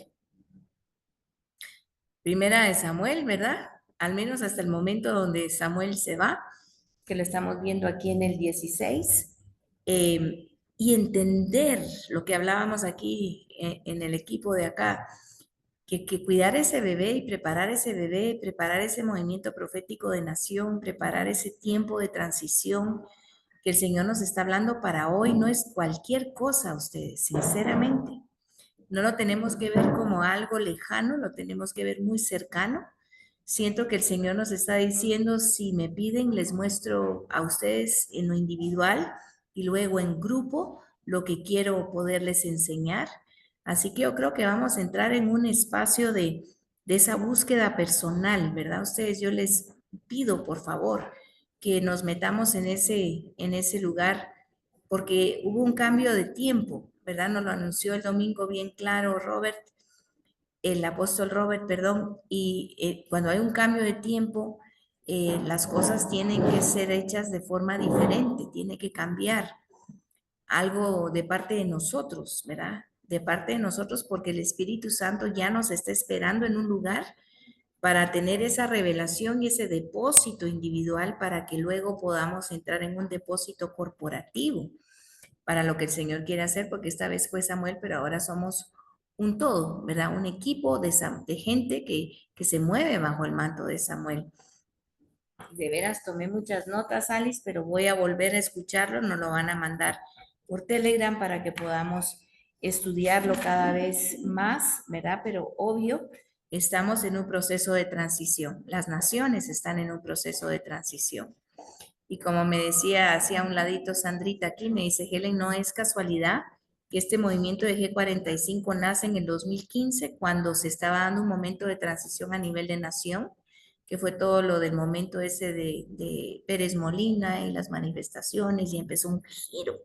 Primera de Samuel, ¿verdad? Al menos hasta el momento donde Samuel se va, que lo estamos viendo aquí en el 16, y entender lo que hablábamos aquí en el equipo de acá, que cuidar ese bebé y preparar ese bebé, preparar ese movimiento profético de nación, preparar ese tiempo de transición que el Señor nos está hablando para hoy, no es cualquier cosa, ustedes, sinceramente. No lo tenemos que ver como algo lejano, lo tenemos que ver muy cercano. Siento que el Señor nos está diciendo, si me piden, les muestro a ustedes en lo individual y luego en grupo lo que quiero poderles enseñar. Así que yo creo que vamos a entrar en un espacio de esa búsqueda personal, ¿verdad? Ustedes, yo les pido, por favor, que nos metamos en ese lugar porque hubo un cambio de tiempo, ¿verdad? Nos lo anunció el domingo bien claro Robert, el apóstol Robert, perdón, y cuando hay un cambio de tiempo, las cosas tienen que ser hechas de forma diferente, tiene que cambiar algo de parte de nosotros, ¿verdad? De parte de nosotros porque el Espíritu Santo ya nos está esperando en un lugar para tener esa revelación y ese depósito individual para que luego podamos entrar en un depósito corporativo para lo que el Señor quiere hacer, porque esta vez fue Samuel, pero ahora somos un todo, ¿verdad? Un equipo de gente que se mueve bajo el manto de Samuel. De veras, tomé muchas notas, Alice, pero voy a volver a escucharlo, nos lo van a mandar por Telegram para que podamos estudiarlo cada vez más, ¿verdad? Pero obvio, estamos en un proceso de transición. Las naciones están en un proceso de transición. Y como me decía, hacia un ladito Sandrita aquí, me dice, Helen, no es casualidad que este movimiento de G45 nace en el 2015, cuando se estaba dando un momento de transición a nivel de nación, que fue todo lo del momento ese de Pérez Molina y las manifestaciones, y empezó un giro.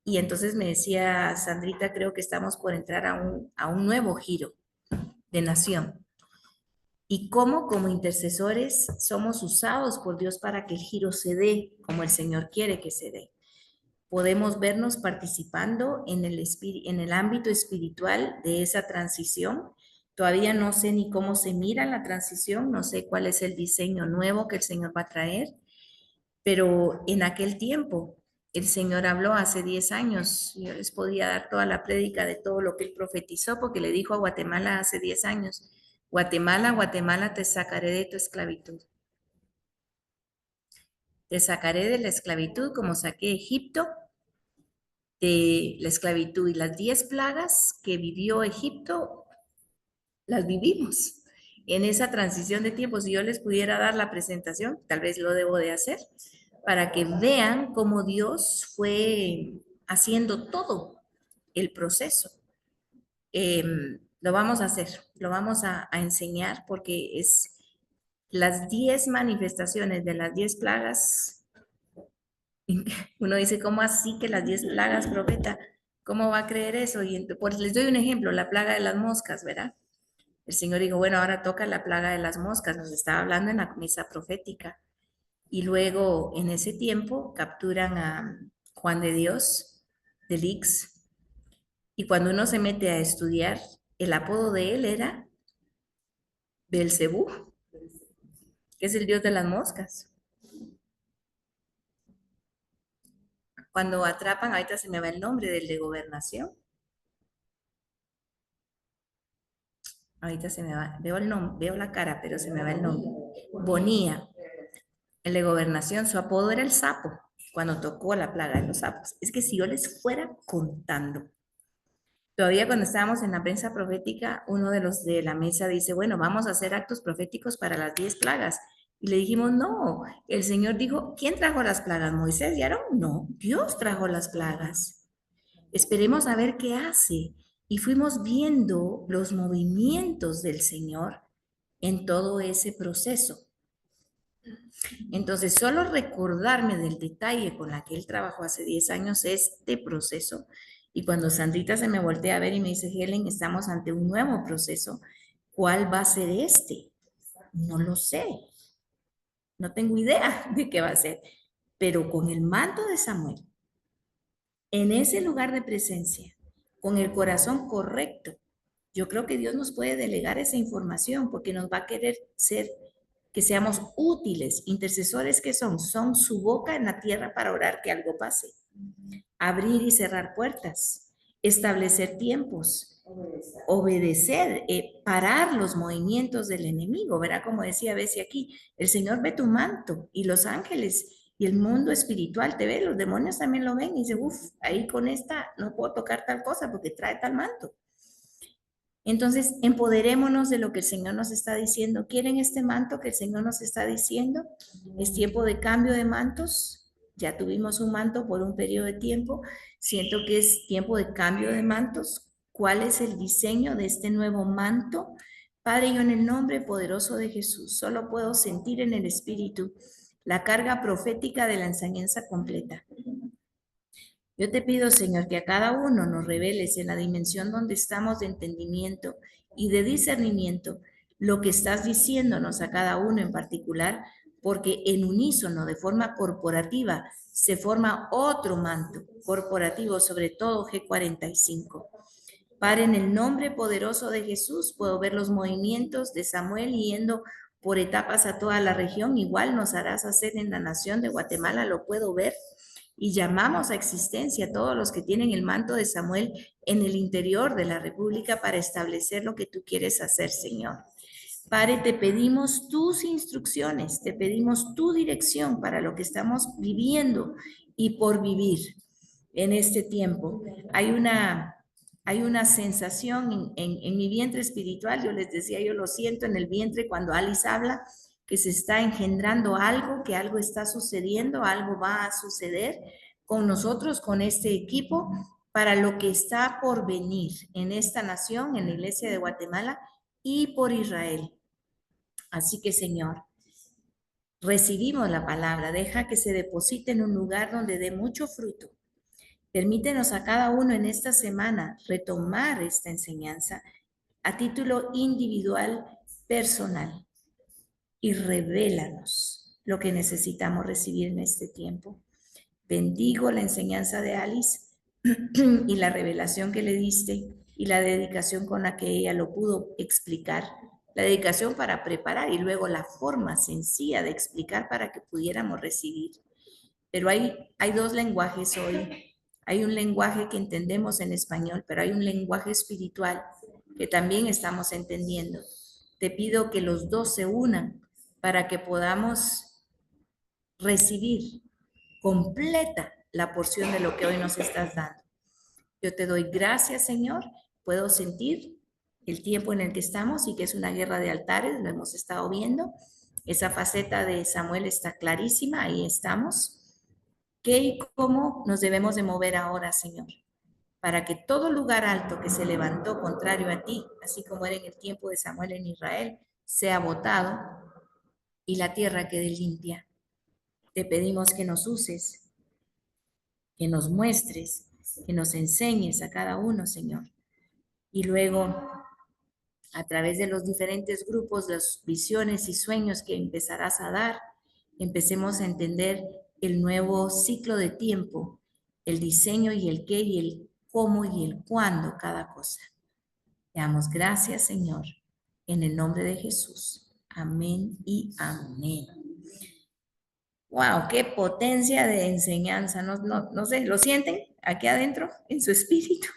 Y entonces me decía Sandrita, creo que estamos por entrar a un nuevo giro de nación. Y cómo como intercesores somos usados por Dios para que el giro se dé como el Señor quiere que se dé. Podemos vernos participando en el ámbito espiritual de esa transición. Todavía no sé ni cómo se mira la transición, no sé cuál es el diseño nuevo que el Señor va a traer, pero en aquel tiempo el Señor habló hace 10 años. Yo les podía dar toda la prédica de todo lo que él profetizó, porque le dijo a Guatemala hace 10 años, Guatemala, Guatemala, te sacaré de tu esclavitud. Te sacaré de la esclavitud como saqué Egipto de la esclavitud, y las 10 plagas que vivió Egipto, las vivimos. En esa transición de tiempo, si yo les pudiera dar la presentación, tal vez lo debo de hacer, para que vean cómo Dios fue haciendo todo el proceso. Lo vamos a hacer, lo vamos a enseñar, porque es las 10 manifestaciones de las 10 plagas. Uno dice, ¿cómo así que las 10 plagas, profeta? ¿Cómo va a creer eso? Y pues les doy un ejemplo, la plaga de las moscas, ¿verdad? El Señor dijo, bueno, ahora toca la plaga de las moscas, nos estaba hablando en la misa profética. Y luego, en ese tiempo, capturan a Juan de Dios, de Lix, y cuando uno se mete a estudiar, el apodo de él era Belcebú, que es el dios de las moscas. Cuando atrapan, ahorita se me va el nombre del de gobernación, ahorita se me va, veo el nombre, veo la cara, pero se me va el nombre. Bonía, el de gobernación, su apodo era el sapo, cuando tocó la plaga de los sapos. Es que si yo les fuera contando, todavía cuando estábamos en la prensa profética, uno de los de la mesa dice, bueno, vamos a hacer actos proféticos para las 10 plagas. Y le dijimos, no, el Señor dijo, ¿quién trajo las plagas? ¿Moisés y Aarón? No, Dios trajo las plagas. Esperemos a ver qué hace. Y fuimos viendo los movimientos del Señor en todo ese proceso. Entonces, solo recordarme del detalle con la que él trabajó hace 10 años este proceso. Y cuando Sandrita se me voltea a ver y me dice, Helen, estamos ante un nuevo proceso, ¿cuál va a ser este? No lo sé, no tengo idea de qué va a ser, pero con el manto de Samuel, en ese lugar de presencia, con el corazón correcto, yo creo que Dios nos puede delegar esa información porque nos va a querer ser que seamos útiles, intercesores que son su boca en la tierra para orar que algo pase, abrir y cerrar puertas, establecer tiempos, obedecer, parar los movimientos del enemigo. Verá como decía Bessie aquí, el Señor ve tu manto y los ángeles y el mundo espiritual te ve, los demonios también lo ven y dice, uff, ahí con esta no puedo tocar tal cosa porque trae tal manto. Entonces, empoderémonos de lo que el Señor nos está diciendo. ¿Quieren este manto que el Señor nos está diciendo? Es tiempo de cambio de mantos. Ya tuvimos un manto por un periodo de tiempo. Siento que es tiempo de cambio de mantos. ¿Cuál es el diseño de este nuevo manto? Padre, yo en el nombre poderoso de Jesús, solo puedo sentir en el Espíritu la carga profética de la enseñanza completa. Yo te pido, Señor, que a cada uno nos reveles en la dimensión donde estamos de entendimiento y de discernimiento lo que estás diciéndonos a cada uno en particular, porque en unísono, de forma corporativa, se forma otro manto corporativo, sobre todo G45. Padre, en el nombre poderoso de Jesús, puedo ver los movimientos de Samuel yendo por etapas a toda la región. Igual nos harás hacer en la nación de Guatemala, lo puedo ver y llamamos a existencia a todos los que tienen el manto de Samuel en el interior de la República para establecer lo que tú quieres hacer, Señor. Padre, te pedimos tus instrucciones, te pedimos tu dirección para lo que estamos viviendo y por vivir en este tiempo. Hay una sensación en mi vientre espiritual, yo les decía, yo lo siento en el vientre cuando Alice habla, que se está engendrando algo, que algo está sucediendo, algo va a suceder con nosotros, con este equipo, para lo que está por venir en esta nación, en la iglesia de Guatemala y por Israel. Así que, Señor, recibimos la palabra, deja que se deposite en un lugar donde dé mucho fruto. Permítenos a cada uno en esta semana retomar esta enseñanza a título individual, personal, y revélanos lo que necesitamos recibir en este tiempo. Bendigo la enseñanza de Alice y la revelación que le diste y la dedicación con la que ella lo pudo explicar, la dedicación para preparar y luego la forma sencilla de explicar para que pudiéramos recibir. Pero hay dos lenguajes hoy. Hay un lenguaje que entendemos en español, pero hay un lenguaje espiritual que también estamos entendiendo. Te pido que los dos se unan para que podamos recibir completa la porción de lo que hoy nos estás dando. Yo te doy gracias, Señor. Puedo sentir el tiempo en el que estamos y que es una guerra de altares, lo hemos estado viendo. Esa faceta de Samuel está clarísima, ahí estamos. ¿Qué y cómo nos debemos de mover ahora, Señor? Para que todo lugar alto que se levantó contrario a ti, así como era en el tiempo de Samuel en Israel, sea botado y la tierra quede limpia. Te pedimos que nos uses, que nos muestres, que nos enseñes a cada uno, Señor. Y luego, a través de los diferentes grupos, las visiones y sueños que empezarás a dar, empecemos a entender el nuevo ciclo de tiempo, el diseño y el qué y el cómo y el cuándo cada cosa. Te damos gracias, Señor, en el nombre de Jesús. Amén y amén. Wow, qué potencia de enseñanza. No sé, ¿lo sienten aquí adentro en su espíritu?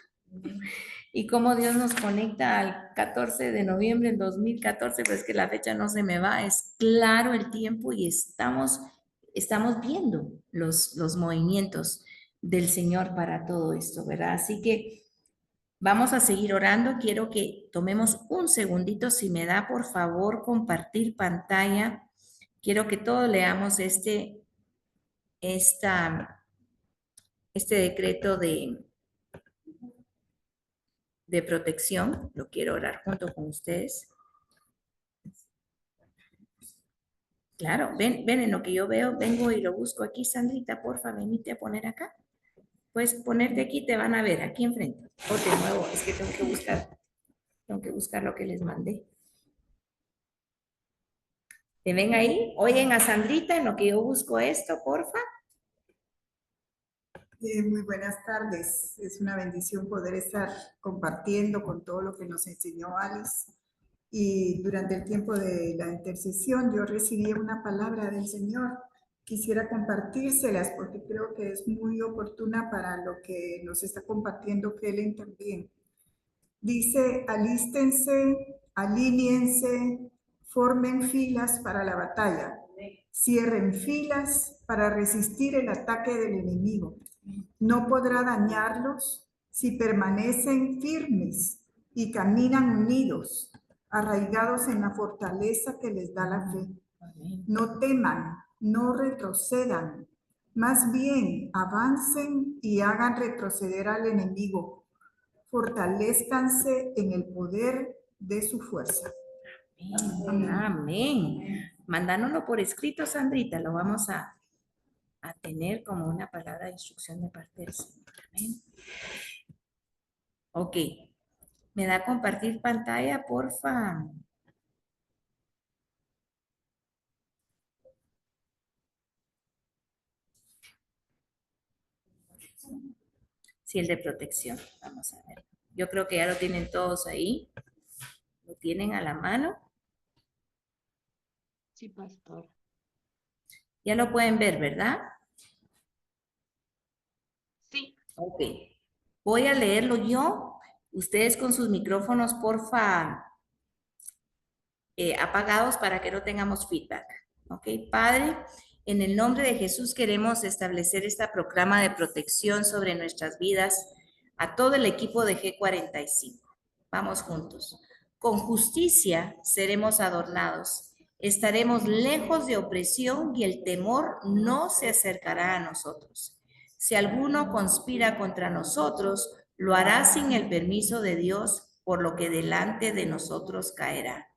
Y cómo Dios nos conecta al 14 de noviembre del 2014, pues que la fecha no se me va, es claro el tiempo y estamos viendo los movimientos del Señor para todo esto, ¿verdad? Así que vamos a seguir orando. Quiero que tomemos un segundito, si me da por favor compartir pantalla. quiero que todos leamos este decreto de protección. Lo quiero orar junto con ustedes. Claro, ven en lo que yo veo, vengo y lo busco aquí. Sandrita, porfa, venite a poner acá. Puedes ponerte aquí, te van a ver aquí enfrente. O de nuevo, es que tengo que buscar lo que les mandé. ¿Te ven ahí? Oyen a Sandrita en lo que yo busco esto, porfa. Muy buenas tardes. Es una bendición poder estar compartiendo con todo lo que nos enseñó Alice. Y durante el tiempo de la intercesión yo recibí una palabra del Señor. Quisiera compartírselas porque creo que es muy oportuna para lo que nos está compartiendo Kellen también. Dice, alístense, alíñense, formen filas para la batalla. Cierren filas para resistir el ataque del enemigo. No podrá dañarlos si permanecen firmes y caminan unidos, arraigados en la fortaleza que les da la fe. No teman, no retrocedan, más bien avancen y hagan retroceder al enemigo. Fortalezcanse en el poder de su fuerza. Amén. Amén. Mandándolo por escrito, Sandrita, lo vamos a tener como una palabra de instrucción de parte del Señor. Amén. Ok. ¿Me da compartir pantalla, porfa? Sí, el de protección. Vamos a ver. Yo creo que ya lo tienen todos ahí. ¿Lo tienen a la mano? Sí, pastor. Ya lo pueden ver, ¿verdad? Sí. Ok. Voy a leerlo yo. Ustedes con sus micrófonos, porfa, apagados para que no tengamos feedback. Ok, Padre, en el nombre de Jesús queremos establecer esta proclama de protección sobre nuestras vidas a todo el equipo de G45. Vamos juntos. Con justicia seremos adornados. Estaremos lejos de opresión y el temor no se acercará a nosotros. Si alguno conspira contra nosotros, lo hará sin el permiso de Dios, por lo que delante de nosotros caerá.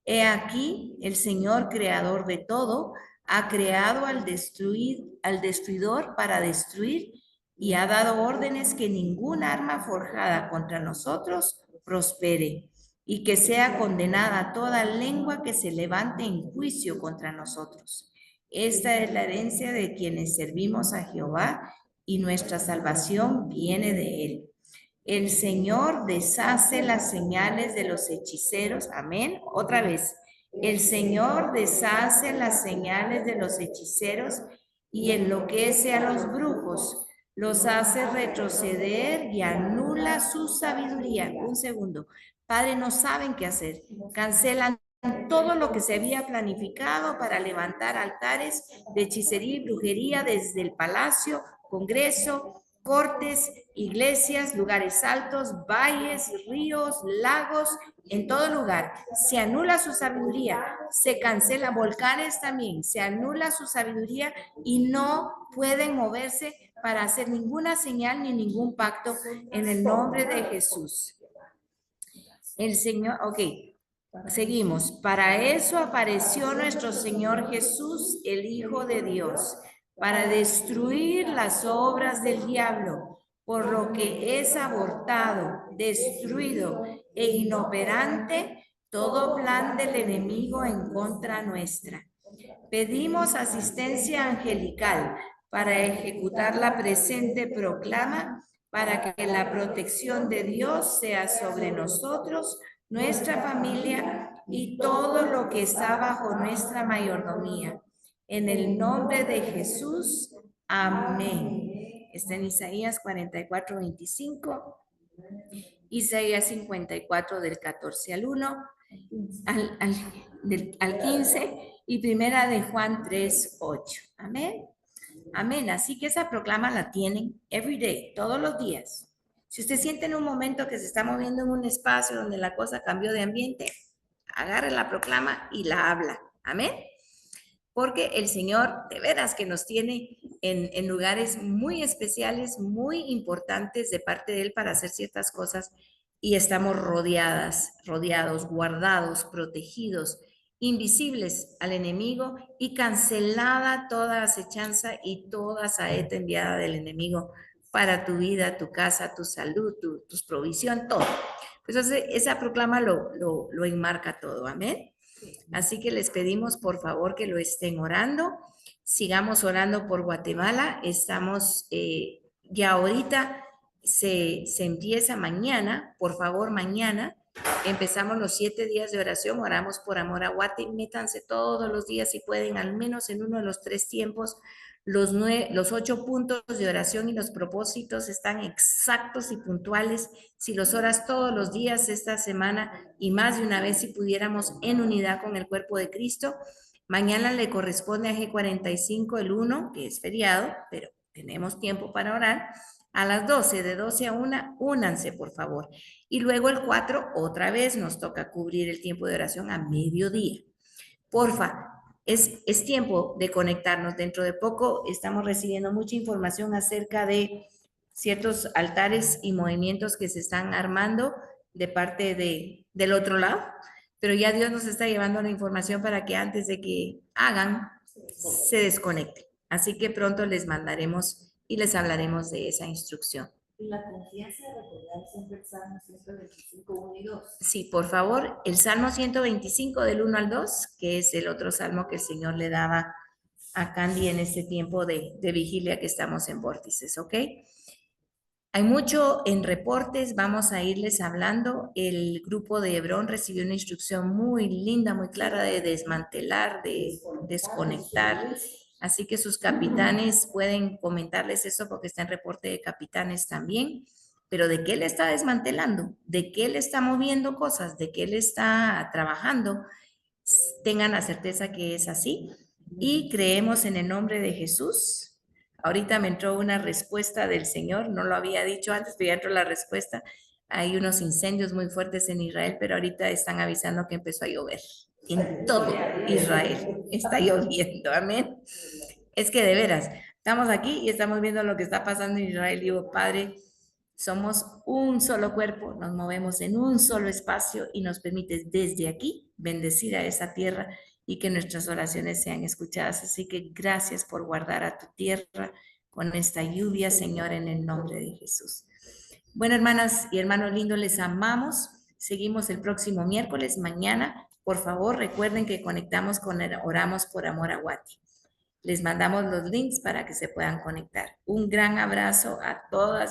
He aquí, el Señor creador de todo ha creado al destruidor para destruir y ha dado órdenes que ningún arma forjada contra nosotros prospere y que sea condenada toda lengua que se levante en juicio contra nosotros. Esta es la herencia de quienes servimos a Jehová y nuestra salvación viene de él. El Señor deshace las señales de los hechiceros. Amén. Otra vez. El Señor deshace las señales de los hechiceros y enloquece a los brujos. Los hace retroceder y anula su sabiduría. Un segundo. Padre, no saben qué hacer. Cancelan todo lo que se había planificado para levantar altares de hechicería y brujería desde el palacio, Congreso, cortes, iglesias, lugares altos, valles, ríos, lagos, en todo lugar. Se anula su sabiduría, se cancela volcanes también, se anula su sabiduría y no pueden moverse para hacer ninguna señal ni ningún pacto en el nombre de Jesús. El Señor, ok, seguimos. Para eso apareció nuestro Señor Jesús, el Hijo de Dios, para destruir las obras del diablo, por lo que es abortado, destruido e inoperante todo plan del enemigo en contra nuestra. Pedimos asistencia angelical para ejecutar la presente proclama, para que la protección de Dios sea sobre nosotros, nuestra familia y todo lo que está bajo nuestra mayordomía. En el nombre de Jesús, amén. Está en Isaías 44:25, Isaías 54 del 14 al 1, al 15 y primera de Juan 3:8. Amén. Amén. Así que esa proclama la tienen every day, todos los días. Si usted siente en un momento que se está moviendo en un espacio donde la cosa cambió de ambiente, agarre la proclama y la habla. Amén. porque el Señor de veras que nos tiene en lugares muy especiales, muy importantes de parte de Él para hacer ciertas cosas y estamos rodeados, guardados, protegidos, invisibles al enemigo y cancelada toda acechanza y toda saeta enviada del enemigo para tu vida, tu casa, tu salud, tus provisión, todo. Entonces, esa proclama lo enmarca todo. Amén. Así que les pedimos por favor que lo estén orando. Sigamos orando por Guatemala. Estamos ya ahorita, se empieza mañana, por favor mañana. Empezamos los 7 días de oración, oramos por amor a Guate. Métanse todos los días si pueden, al menos en uno de los 3 tiempos. Los 8 puntos de oración y los propósitos están exactos y puntuales. Si los oras todos los días esta semana y más de una vez si pudiéramos en unidad con el cuerpo de Cristo. Mañana le corresponde a G45 el 1, que es feriado, pero tenemos tiempo para orar. A las 12, de 12 a 1, únanse por favor. Y luego el 4, otra vez nos toca cubrir el tiempo de oración a mediodía. Porfa, es tiempo de conectarnos. Dentro de poco estamos recibiendo mucha información acerca de ciertos altares y movimientos que se están armando de parte del otro lado, pero ya Dios nos está llevando la información para que antes de que hagan, se desconecten. Así que pronto les mandaremos y les hablaremos de esa instrucción. Y la confianza de recordar siempre el Salmo 125, 1 y 2. Sí, por favor, el Salmo 125 del 1 al 2, que es el otro salmo que el Señor le daba a Candy en este tiempo de vigilia que estamos en vórtices, ¿ok? Hay mucho en reportes, vamos a irles hablando. El grupo de Hebrón recibió una instrucción muy linda, muy clara de desmantelar, de desconectar. Así que sus capitanes pueden comentarles eso porque está en reporte de capitanes también. Pero ¿de qué él está desmantelando? ¿De qué él está moviendo cosas? ¿De qué él está trabajando? Tengan la certeza que es así. Y creemos en el nombre de Jesús. Ahorita me entró una respuesta del Señor, no lo había dicho antes, pero ya entró la respuesta. Hay unos incendios muy fuertes en Israel, pero ahorita están avisando que empezó a llover. En todo Israel está lloviendo, amén. Es que de veras, estamos aquí y estamos viendo lo que está pasando en Israel. Digo, Padre, somos un solo cuerpo, nos movemos en un solo espacio y nos permites desde aquí bendecir a esa tierra y que nuestras oraciones sean escuchadas. Así que gracias por guardar a tu tierra con esta lluvia, Señor, en el nombre de Jesús. Bueno, hermanas y hermanos lindos, les amamos. Seguimos el próximo miércoles, mañana. Por favor, recuerden que conectamos con el Oramos por Amor a Guate. Les mandamos los links para que se puedan conectar. Un gran abrazo a todas.